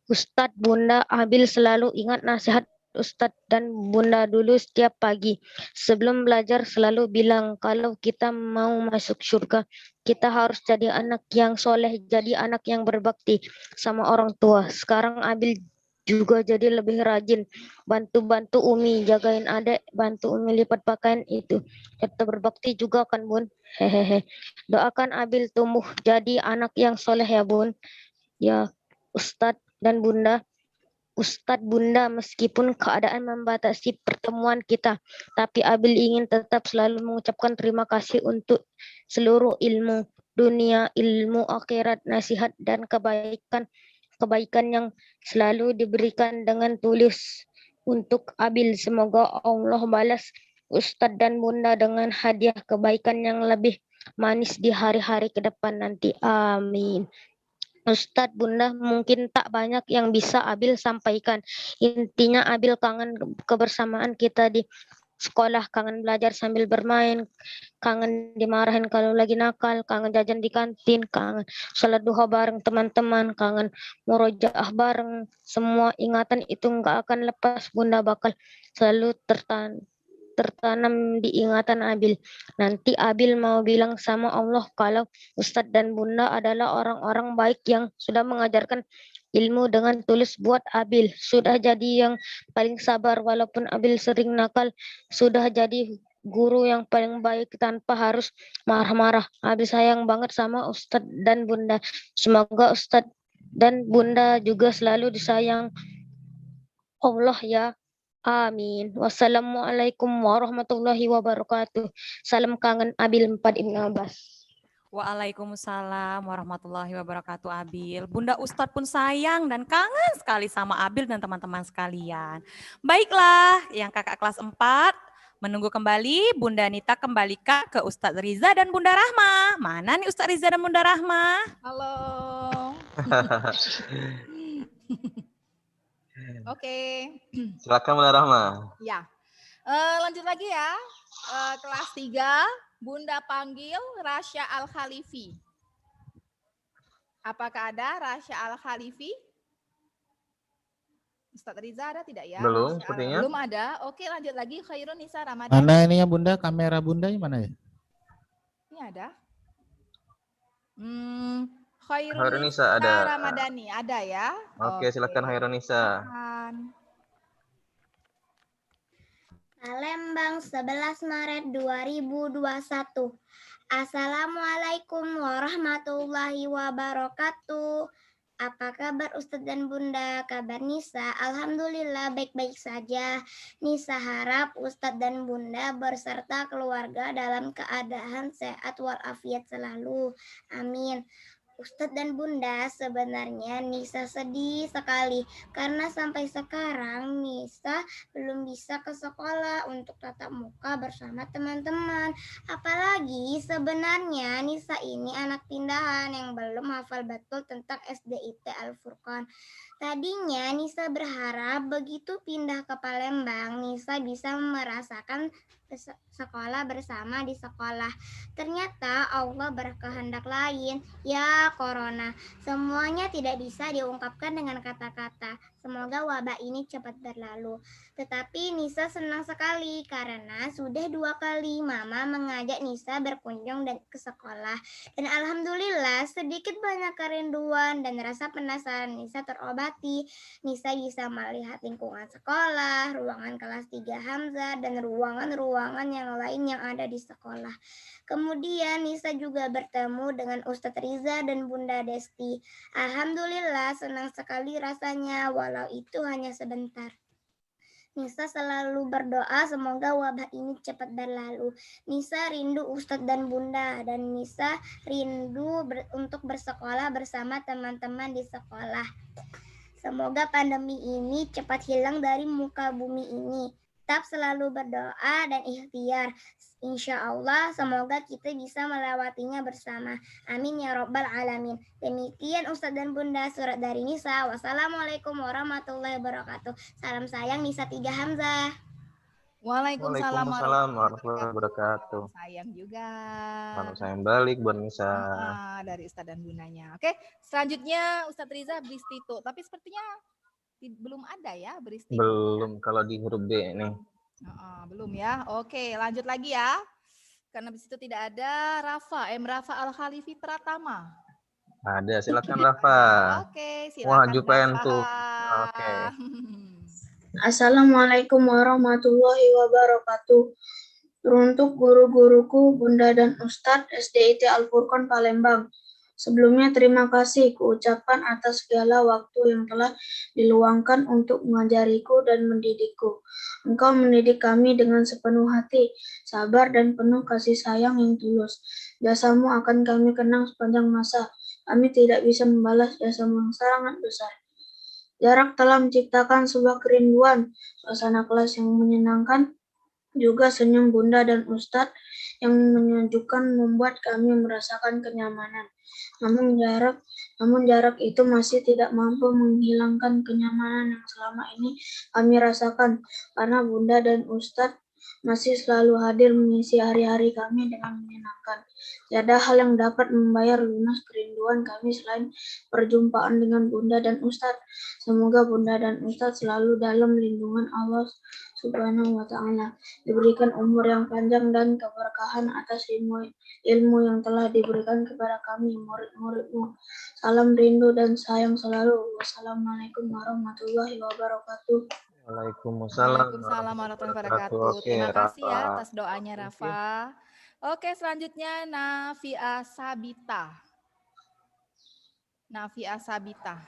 Ustadz, Bunda, Abil selalu ingat nasihat Ustadz dan Bunda dulu setiap pagi. Sebelum belajar selalu bilang kalau kita mau masuk surga, kita harus jadi anak yang soleh, jadi anak yang berbakti sama orang tua. Sekarang Abil juga jadi lebih rajin, bantu-bantu Umi, jagain adik, bantu Umi lipat pakaian itu. Kita berbakti juga kan, Bun? Hehehe. Doakan Abil tumbuh jadi anak yang soleh ya, Bun. Ya, Ustadz dan Bunda. Ustadz, Bunda, meskipun keadaan membatasi pertemuan kita, tapi Abil ingin tetap selalu mengucapkan terima kasih untuk seluruh ilmu dunia, ilmu akhirat, nasihat, dan kebaikan yang selalu diberikan dengan tulus untuk Abil. Semoga Allah balas Ustadz dan Bunda dengan hadiah kebaikan yang lebih manis di hari-hari ke depan nanti. Amin. Ustadz, Bunda, mungkin tak banyak yang bisa Abil sampaikan. Intinya Abil kangen kebersamaan kita di sekolah, kangen belajar sambil bermain, kangen dimarahin kalau lagi nakal, kangen jajan di kantin, kangen sholat duha bareng teman-teman, kangen murojaah bareng. Semua ingatan itu nggak akan lepas, Bunda, bakal selalu tertanam di ingatan Abil. Nanti Abil mau bilang sama Allah kalau Ustadz dan Bunda adalah orang-orang baik yang sudah mengajarkan ilmu dengan tulus buat Abil. Sudah jadi yang paling sabar walaupun Abil sering nakal. Sudah jadi guru yang paling baik tanpa harus marah-marah. Abil sayang banget sama Ustadz dan Bunda. Semoga Ustadz dan Bunda juga selalu disayang Allah ya. Amin. Wassalamualaikum warahmatullahi wabarakatuh. Salam kangen Abil 4 Ibn Abbas. Waalaikumsalam warahmatullahi wabarakatuh Abil. Bunda Ustadz pun sayang dan kangen sekali sama Abil dan teman-teman sekalian. Baiklah, yang kakak kelas 4 menunggu kembali Bunda Nita kembalikan ke Ustadz Riza dan Bunda Rahma. Mana nih Ustadz Riza dan Bunda Rahma? Halo. Oke. Silakan Bunda Rahma. Ya. Lanjut lagi ya. Kelas 3, Bunda panggil Rasya Al-Khalifi. Apakah ada Rasya Al-Khalifi? Ustadz Riza ada tidak ya? Belum, sepertinya. Belum ada. Oke, lanjut lagi. Khairun Nisa Ramadan. Mana ini ya Bunda? Kamera Bunda mana ya? Ini ada. Khairun Nisa ada. Ramadhani ada ya? Oke, silakan Khairun Nisa. Palembang 11 Maret 2021. Assalamualaikum warahmatullahi wabarakatuh. Apa kabar Ustadz dan Bunda? Kabar Nisa? Alhamdulillah baik-baik saja. Nisa harap Ustadz dan Bunda berserta keluarga dalam keadaan sehat walafiat selalu. Amin. Ustadz dan Bunda, sebenarnya Nisa sedih sekali karena sampai sekarang Nisa belum bisa ke sekolah untuk tatap muka bersama teman-teman. Apalagi sebenarnya Nisa ini anak pindahan yang belum hafal betul tentang SDIT Al-Furqan. Tadinya Nisa berharap begitu pindah ke Palembang, Nisa bisa merasakan sekolah bersama di sekolah. Ternyata Allah berkehendak lain. Ya corona, semuanya tidak bisa diungkapkan dengan kata-kata. Semoga wabah ini cepat berlalu. Tetapi Nisa senang sekali karena sudah 2 kali Mama mengajak Nisa berkunjung ke sekolah. Dan alhamdulillah sedikit banyak kerinduan dan rasa penasaran Nisa terobati. Nisa bisa melihat lingkungan sekolah, ruangan kelas 3 Hamzah, dan ruangan-ruangan yang lain yang ada di sekolah. Kemudian Nisa juga bertemu dengan Ustadz Riza dan Bunda Desti. Alhamdulillah senang sekali rasanya walau itu hanya sebentar. Nisa selalu berdoa semoga wabah ini cepat berlalu. Nisa rindu Ustadz dan Bunda dan Nisa rindu untuk bersekolah bersama teman-teman di sekolah. Semoga pandemi ini cepat hilang dari muka bumi ini. Tetap selalu berdoa dan ikhtiar. Insya Allah semoga kita bisa melewatinya bersama. Amin ya Rabbal Alamin. Demikian Ustadz dan Bunda surat dari Nisa. Wassalamualaikum warahmatullahi wabarakatuh. Salam sayang Nisa 3 Hamzah. Waalaikumsalam warahmatullahi wabarakatuh. Sayang juga. Salam sayang balik buat Nisa. Dari Ustadz dan Bundanya. Oke, selanjutnya Ustadz Riza Bristitut. Tapi sepertinya belum ada ya Bristitut. Belum, kalau di huruf B ini. Belum ya. Oke, lanjut lagi ya. Karena di situ tidak ada Rafa, Rafa Al-Khalifi Pratama. Ada, silakan Rafa. Oke, Wah, silakan Jupen Rafa. tuh. Oke. Assalamualaikum warahmatullahi wabarakatuh. Untuk guru-guruku, Bunda dan Ustadz SDIT Al-Furqan Palembang. Sebelumnya terima kasih kuucapkan atas segala waktu yang telah diluangkan untuk mengajariku dan mendidikku. Engkau mendidik kami dengan sepenuh hati, sabar dan penuh kasih sayang yang tulus. Jasamu akan kami kenang sepanjang masa. Kami tidak bisa membalas jasamu yang sangat besar. Jarak telah menciptakan sebuah kerinduan, suasana kelas yang menyenangkan, juga senyum Bunda dan Ustadz yang menyejukkan membuat kami merasakan kenyamanan. Namun jarak itu masih tidak mampu menghilangkan kenyamanan yang selama ini kami rasakan karena Bunda dan Ustadz masih selalu hadir mengisi hari-hari kami dengan menyenangkan. Tiada hal yang dapat membayar lunas kerinduan kami selain perjumpaan dengan Bunda dan Ustadz. Semoga Bunda dan Ustadz selalu dalam lindungan Allah Subhanahu wa Ta'ala, diberikan umur yang panjang dan keberkahan atas ilmu yang telah diberikan kepada kami, murid-muridmu. Salam rindu dan sayang selalu. Wassalamualaikum warahmatullahi wabarakatuh. Waalaikumsalam warahmatullahi wabarakatuh. Terima kasih ya atas doanya Rafa. Oke, selanjutnya Nafia Sabita. Nafia Sabita.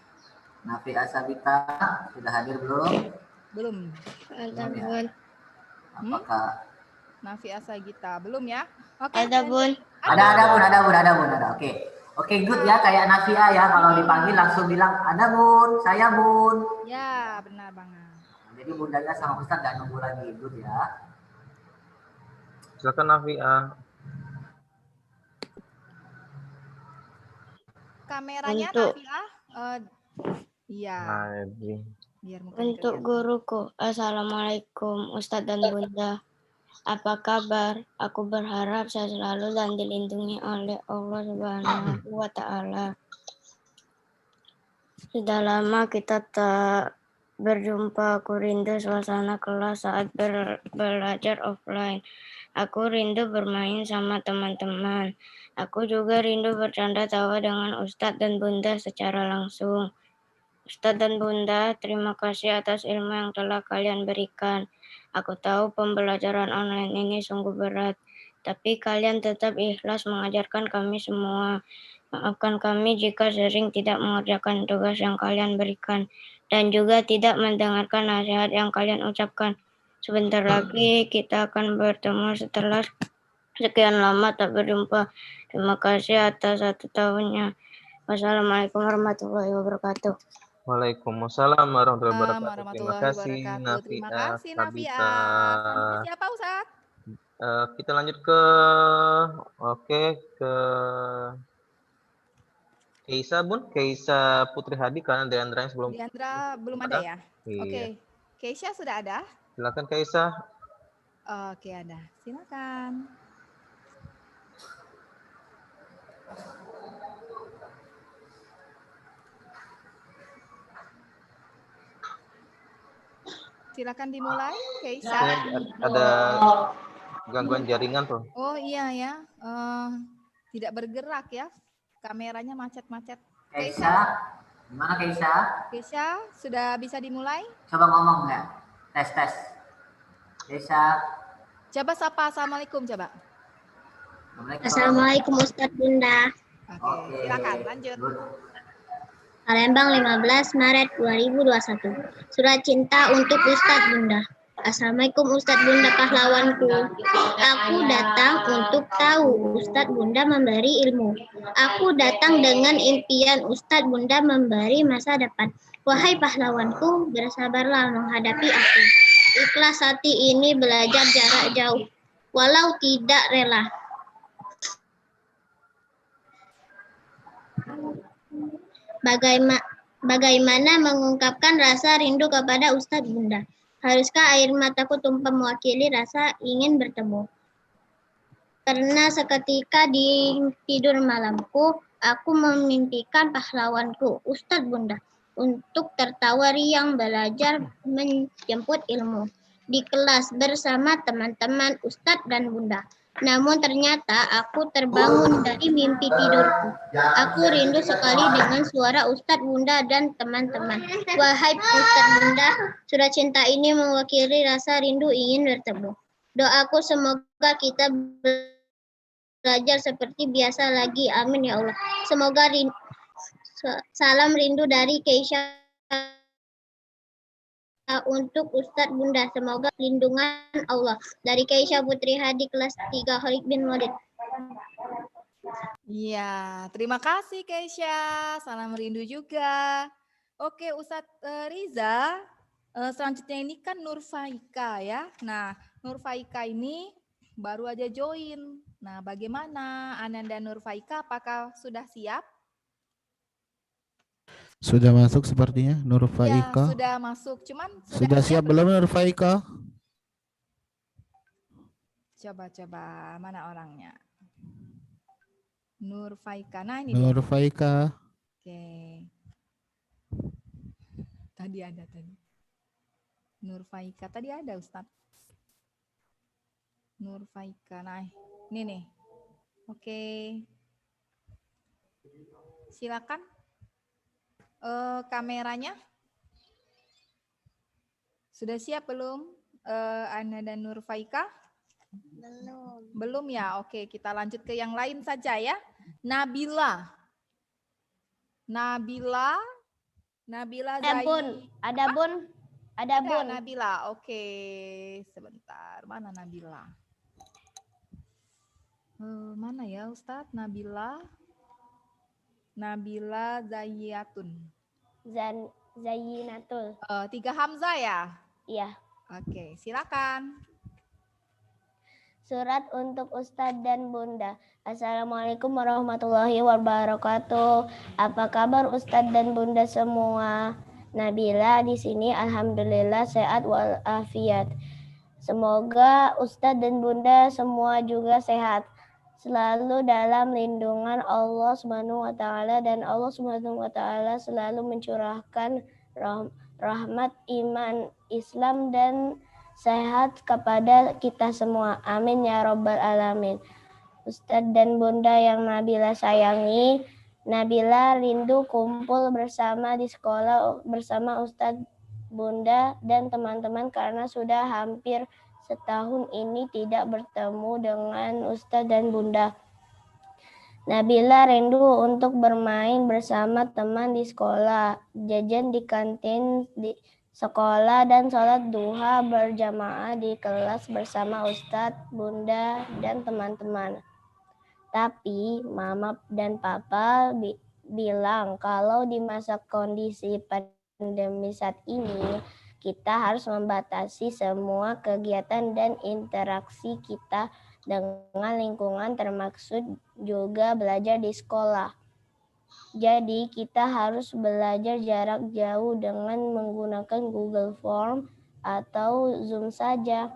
Nafia Sabita sudah hadir belum? Belum. Ada Belum ya? Bun. Apakah Nafia Sagita belum ya? Oke. Ada Bun. ada Bun. Oke. Oke, good ya, kayak Nafia ya, kalau dipanggil langsung bilang ada Bun, saya Bun. Ya, benar banget. Jadi bundanya sama Ustadz nggak nunggu lagi, good ya. Silakan Nafia. Kameranya Untuk- Nafia, iya. Biar muka Untuk kelihatan. guruku, Assalamualaikum Ustadz dan Bunda. Apa kabar? Aku berharap saya selalu dan dilindungi oleh Allah Subhanahu wa Ta'ala. Sudah lama kita tak berjumpa. Aku rindu suasana kelas saat belajar offline. Aku rindu bermain sama teman-teman. Aku juga rindu bercanda tawa dengan Ustadz dan Bunda secara langsung. Ustadz dan Bunda, terima kasih atas ilmu yang telah kalian berikan. Aku tahu pembelajaran online ini sungguh berat, tapi kalian tetap ikhlas mengajarkan kami semua. Maafkan kami jika sering tidak mengerjakan tugas yang kalian berikan, dan juga tidak mendengarkan nasihat yang kalian ucapkan. Sebentar lagi kita akan bertemu setelah sekian lama tak berjumpa. Terima kasih atas 1 tahunnya. Wassalamualaikum warahmatullahi wabarakatuh. Waalaikumsalam warahmatullahi wabarakatuh. Terima kasih Terima Nafia kasih Nafia. Sabita. Selanjutnya siapa Ustadz? Kita lanjut ke Keisa Bun, Keisa Putri Hadi karena Deandra yang sebelum Diandra belum ada ya? Iya. Oke. Keisha sudah ada? Silakan Keisa. Oke, ada. Silakan. Silakan dimulai, Keisha. Ada gangguan jaringan tuh. Oh iya ya, tidak bergerak ya, kameranya macet-macet. Keisha, gimana Keisha? Keisha, sudah bisa dimulai? Coba ngomong nggak? Tes. Keisha. Coba sapa, assalamualaikum coba. Assalamualaikum Ustadz Bunda. Oke, silakan lanjut. Palembang 15 Maret 2021. Surat cinta untuk Ustadz Bunda. Assalamualaikum Ustadz Bunda pahlawanku. Aku datang untuk tahu Ustadz Bunda memberi ilmu. Aku datang dengan impian Ustadz Bunda memberi masa depan. Wahai pahlawanku, bersabarlah menghadapi aku. Ikhlas hati ini belajar jarak jauh, walau tidak rela. Bagaimana mengungkapkan rasa rindu kepada Ustadz Bunda? Haruskah air mataku tumpah mewakili rasa ingin bertemu? Karena seketika di tidur malamku, aku memimpikan pahlawanku, Ustadz Bunda, untuk tertawa riang belajar menjemput ilmu di kelas bersama teman-teman Ustadz dan Bunda. Namun ternyata aku terbangun dari mimpi tidurku. Aku rindu sekali dengan suara Ustadz Bunda dan teman-teman. Wahai Ustadz Bunda, surat cinta ini mewakili rasa rindu ingin bertemu. Doaku semoga kita belajar seperti biasa lagi. Amin ya Allah. Semoga salam rindu dari Keisha untuk Ustadz Bunda, semoga lindungan Allah. Dari Keisha Putri Hadi kelas 3 Khalid bin Walid. Iya, terima kasih Keisha. Salam rindu juga. Oke, Ustadz Riza, selanjutnya ini kan Nurfaika ya. Nah, Nurfaika ini baru aja join. Nah, bagaimana Ananda Nurfaika? Apakah sudah siap? Sudah masuk sepertinya Nurfaika. Ya, sudah masuk. Cuman sudah siap belum Nurfaika? Coba mana orangnya? Nurfaika. Nah, ini Nurfaika. Oke. Tadi ada tadi. Nurfaika tadi ada Ustadz. Nurfaika. Nah, ini nih. Oke. Silakan. Kameranya sudah siap belum, Ana dan Nurfaika? Belum ya. Oke, kita lanjut ke yang lain saja ya. Nabila Bun, ada Bun. Ada Bun. Nabila. Oke, sebentar. Mana Nabila? Mana ya Ustadz? Nabila Zayyatun. Zayyinatul. 3 Hamzah ya? Iya. Oke, silakan. Surat untuk Ustadz dan Bunda. Assalamualaikum warahmatullahi wabarakatuh. Apa kabar Ustadz dan Bunda semua? Nabila di sini alhamdulillah sehat walafiat. Semoga Ustadz dan Bunda semua juga sehat. Selalu dalam lindungan Allah Subhanahu wa taala dan Allah Subhanahu wa taala selalu mencurahkan rahmat iman Islam dan sehat kepada kita semua. Amin ya rabbal alamin. Ustadz dan Bunda yang Nabila sayangi, Nabila rindu kumpul bersama di sekolah bersama Ustadz, Bunda, dan teman-teman karena sudah hampir setahun ini tidak bertemu dengan Ustadz dan Bunda. Nabila rindu untuk bermain bersama teman di sekolah, jajan di kantin di sekolah, dan sholat duha berjamaah di kelas bersama Ustadz, Bunda, dan teman-teman. Tapi Mama dan Papa bilang kalau di masa kondisi pandemi saat ini, kita harus membatasi semua kegiatan dan interaksi kita dengan lingkungan, termaksud juga belajar di sekolah. Jadi kita harus belajar jarak jauh dengan menggunakan Google Form atau Zoom saja.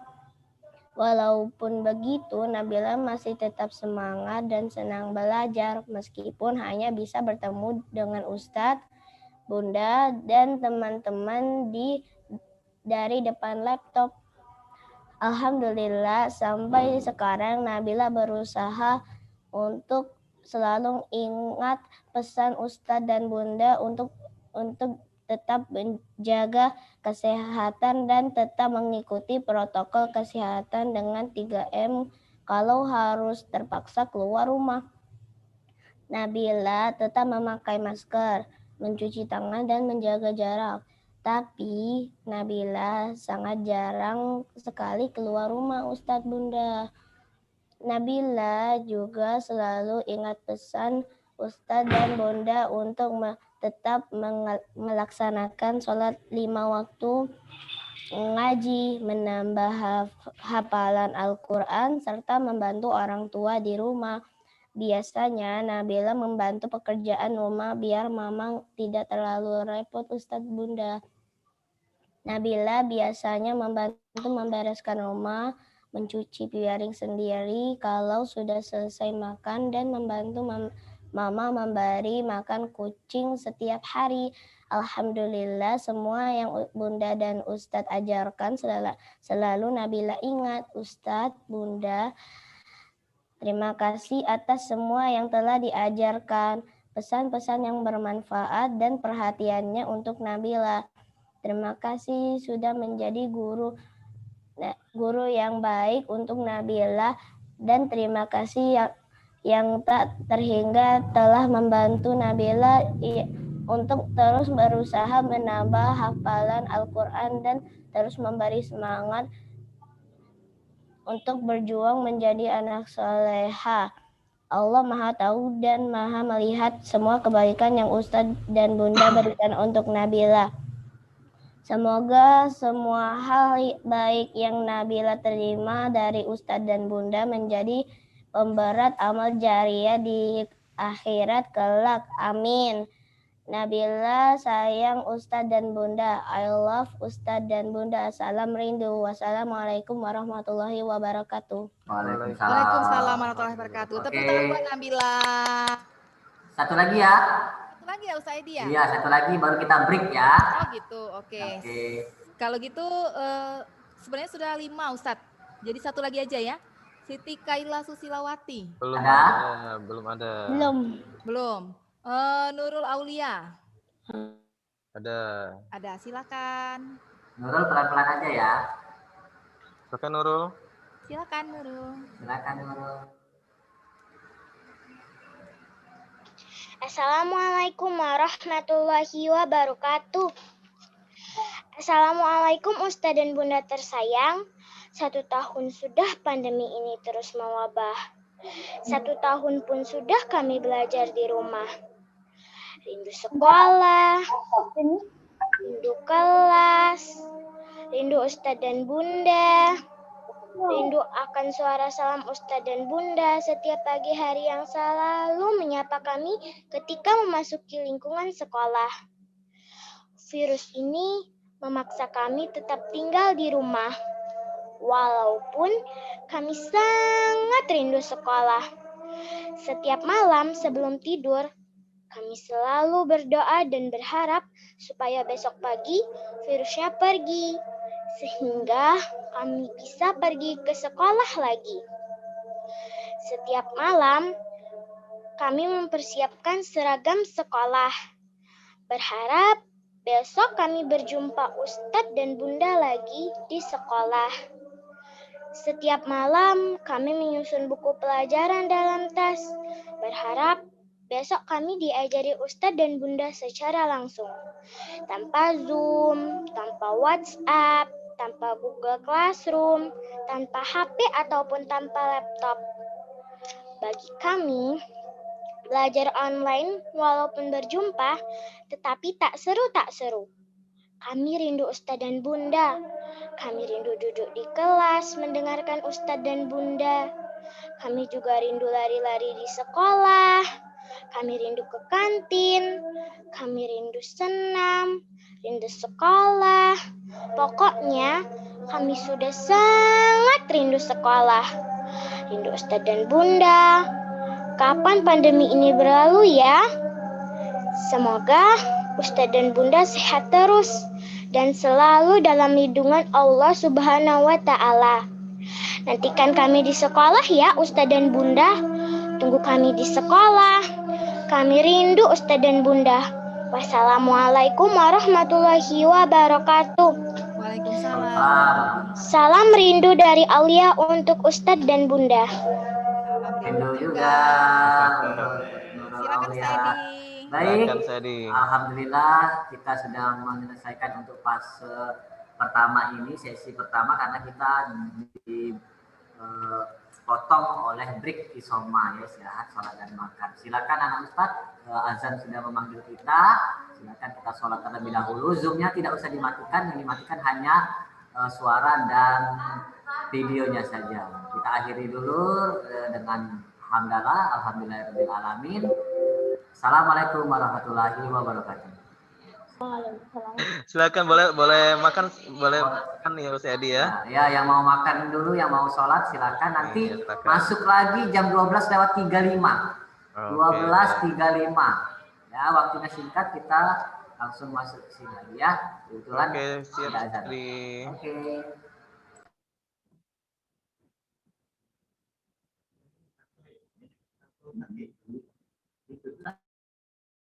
Walaupun begitu, Nabila masih tetap semangat dan senang belajar meskipun hanya bisa bertemu dengan Ustadz, Bunda, dan teman-teman dari depan laptop. Alhamdulillah sampai sekarang Nabila berusaha untuk selalu ingat pesan Ustadz dan Bunda untuk tetap menjaga kesehatan dan tetap mengikuti protokol kesehatan dengan 3M kalau harus terpaksa keluar rumah. Nabila tetap memakai masker, mencuci tangan, dan menjaga jarak. Tapi Nabila sangat jarang sekali keluar rumah Ustadz, Bunda. Nabila juga selalu ingat pesan Ustadz dan Bunda untuk tetap melaksanakan sholat 5 waktu, mengaji, menambah hafalan Al-Quran, serta membantu orang tua di rumah. Biasanya Nabila membantu pekerjaan rumah biar Mama tidak terlalu repot Ustadz, Bunda. Nabila biasanya membantu membereskan rumah, mencuci piring sendiri kalau sudah selesai makan, dan membantu Mama memberi makan kucing setiap hari. Alhamdulillah semua yang Bunda dan Ustadz ajarkan selalu Nabila ingat. Ustadz, Bunda, terima kasih atas semua yang telah diajarkan, pesan-pesan yang bermanfaat dan perhatiannya untuk Nabila. Terima kasih sudah menjadi guru yang baik untuk Nabila, dan terima kasih yang tak terhingga telah membantu Nabila untuk terus berusaha menambah hafalan Al-Quran dan terus memberi semangat untuk berjuang menjadi anak soleha. Allah Maha Tahu dan Maha Melihat semua kebaikan yang Ustadz dan Bunda berikan untuk Nabila. Semoga semua hal baik yang Nabila terima dari Ustadz dan Bunda menjadi pemberat amal jariah di akhirat kelak. Amin. Nabila sayang Ustadz dan Bunda. I love Ustadz dan Bunda. Salam rindu. Wassalamualaikum warahmatullahi wabarakatuh. Waalaikumsalam warahmatullahi wabarakatuh. Tepuk tangan buat Nabila. Satu lagi ya. Satu lagi ya Ustaz Edi ya? Iya, satu lagi baru kita break ya. Oh gitu, oke. Kalau gitu sebenarnya sudah 5 Ustadz. Jadi satu lagi aja ya. Siti Kaila Susilawati. Belum ada. Belum. Nurul Aulia. Ada, silakan. Nurul pelan-pelan aja ya. Silakan Nurul. Silakan Nurul. Assalamualaikum warahmatullahi wabarakatuh. Assalamualaikum Ustadz dan Bunda tersayang. 1 tahun sudah pandemi ini terus mewabah. 1 tahun pun sudah kami belajar di rumah. Rindu sekolah, rindu kelas, rindu Ustadz dan Bunda, rindu akan suara salam Ustadz dan Bunda setiap pagi hari yang selalu menyapa kami ketika memasuki lingkungan sekolah. Virus ini memaksa kami tetap tinggal di rumah, walaupun kami sangat rindu sekolah. Setiap malam sebelum tidur, kami selalu berdoa dan berharap supaya besok pagi virusnya pergi, sehingga kami bisa pergi ke sekolah lagi. Setiap malam, kami mempersiapkan seragam sekolah, berharap besok kami berjumpa Ustadz dan Bunda lagi di sekolah. Setiap malam kami menyusun buku pelajaran dalam tas, berharap besok kami diajari Ustadz dan Bunda secara langsung. Tanpa Zoom, tanpa WhatsApp, tanpa Google Classroom, tanpa HP ataupun tanpa laptop. Bagi kami, belajar online walaupun berjumpa, tetapi tak seru. Kami rindu Ustadz dan Bunda. Kami rindu duduk di kelas mendengarkan Ustadz dan Bunda. Kami juga rindu lari-lari di sekolah. Kami rindu ke kantin. Kami rindu senam, rindu sekolah. Pokoknya kami sudah sangat rindu sekolah. Rindu Ustadz dan Bunda. Kapan pandemi ini berlalu ya? Semoga Ustadz dan Bunda sehat terus dan selalu dalam lindungan Allah Subhanahu wa Ta'ala. Nantikan kami di sekolah ya Ustadz dan Bunda. Tunggu kami di sekolah. Kami rindu Ustadz dan Bunda. Wassalamualaikum warahmatullahi wabarakatuh. Waalaikumsalam. Salam rindu dari Aulia untuk Ustadz dan Bunda. Rindu juga. Silakan Saidi. Baik, alhamdulillah kita sudah menyelesaikan untuk fase pertama ini, sesi pertama, karena kita dipotong oleh break isoma ya, istirahat, sholat dan makan. Silakan anak Ustadz, azan sudah memanggil kita, silakan kita sholat terlebih dahulu. Zoomnya tidak usah dimatikan, yang dimatikan hanya suara dan videonya saja. Kita akhiri dulu dengan hamdalah, alhamdulillahirabbil alamin. Assalamualaikum warahmatullahi wabarakatuh. Silakan boleh makan ya Ustaz Adi ya. Ya, yang mau makan dulu, yang mau sholat silakan. Nanti masuk lagi jam 12:35. 12:35. Ya, waktunya singkat, kita langsung masuk ke sini lagi ya. Kebetulan siap. Oke.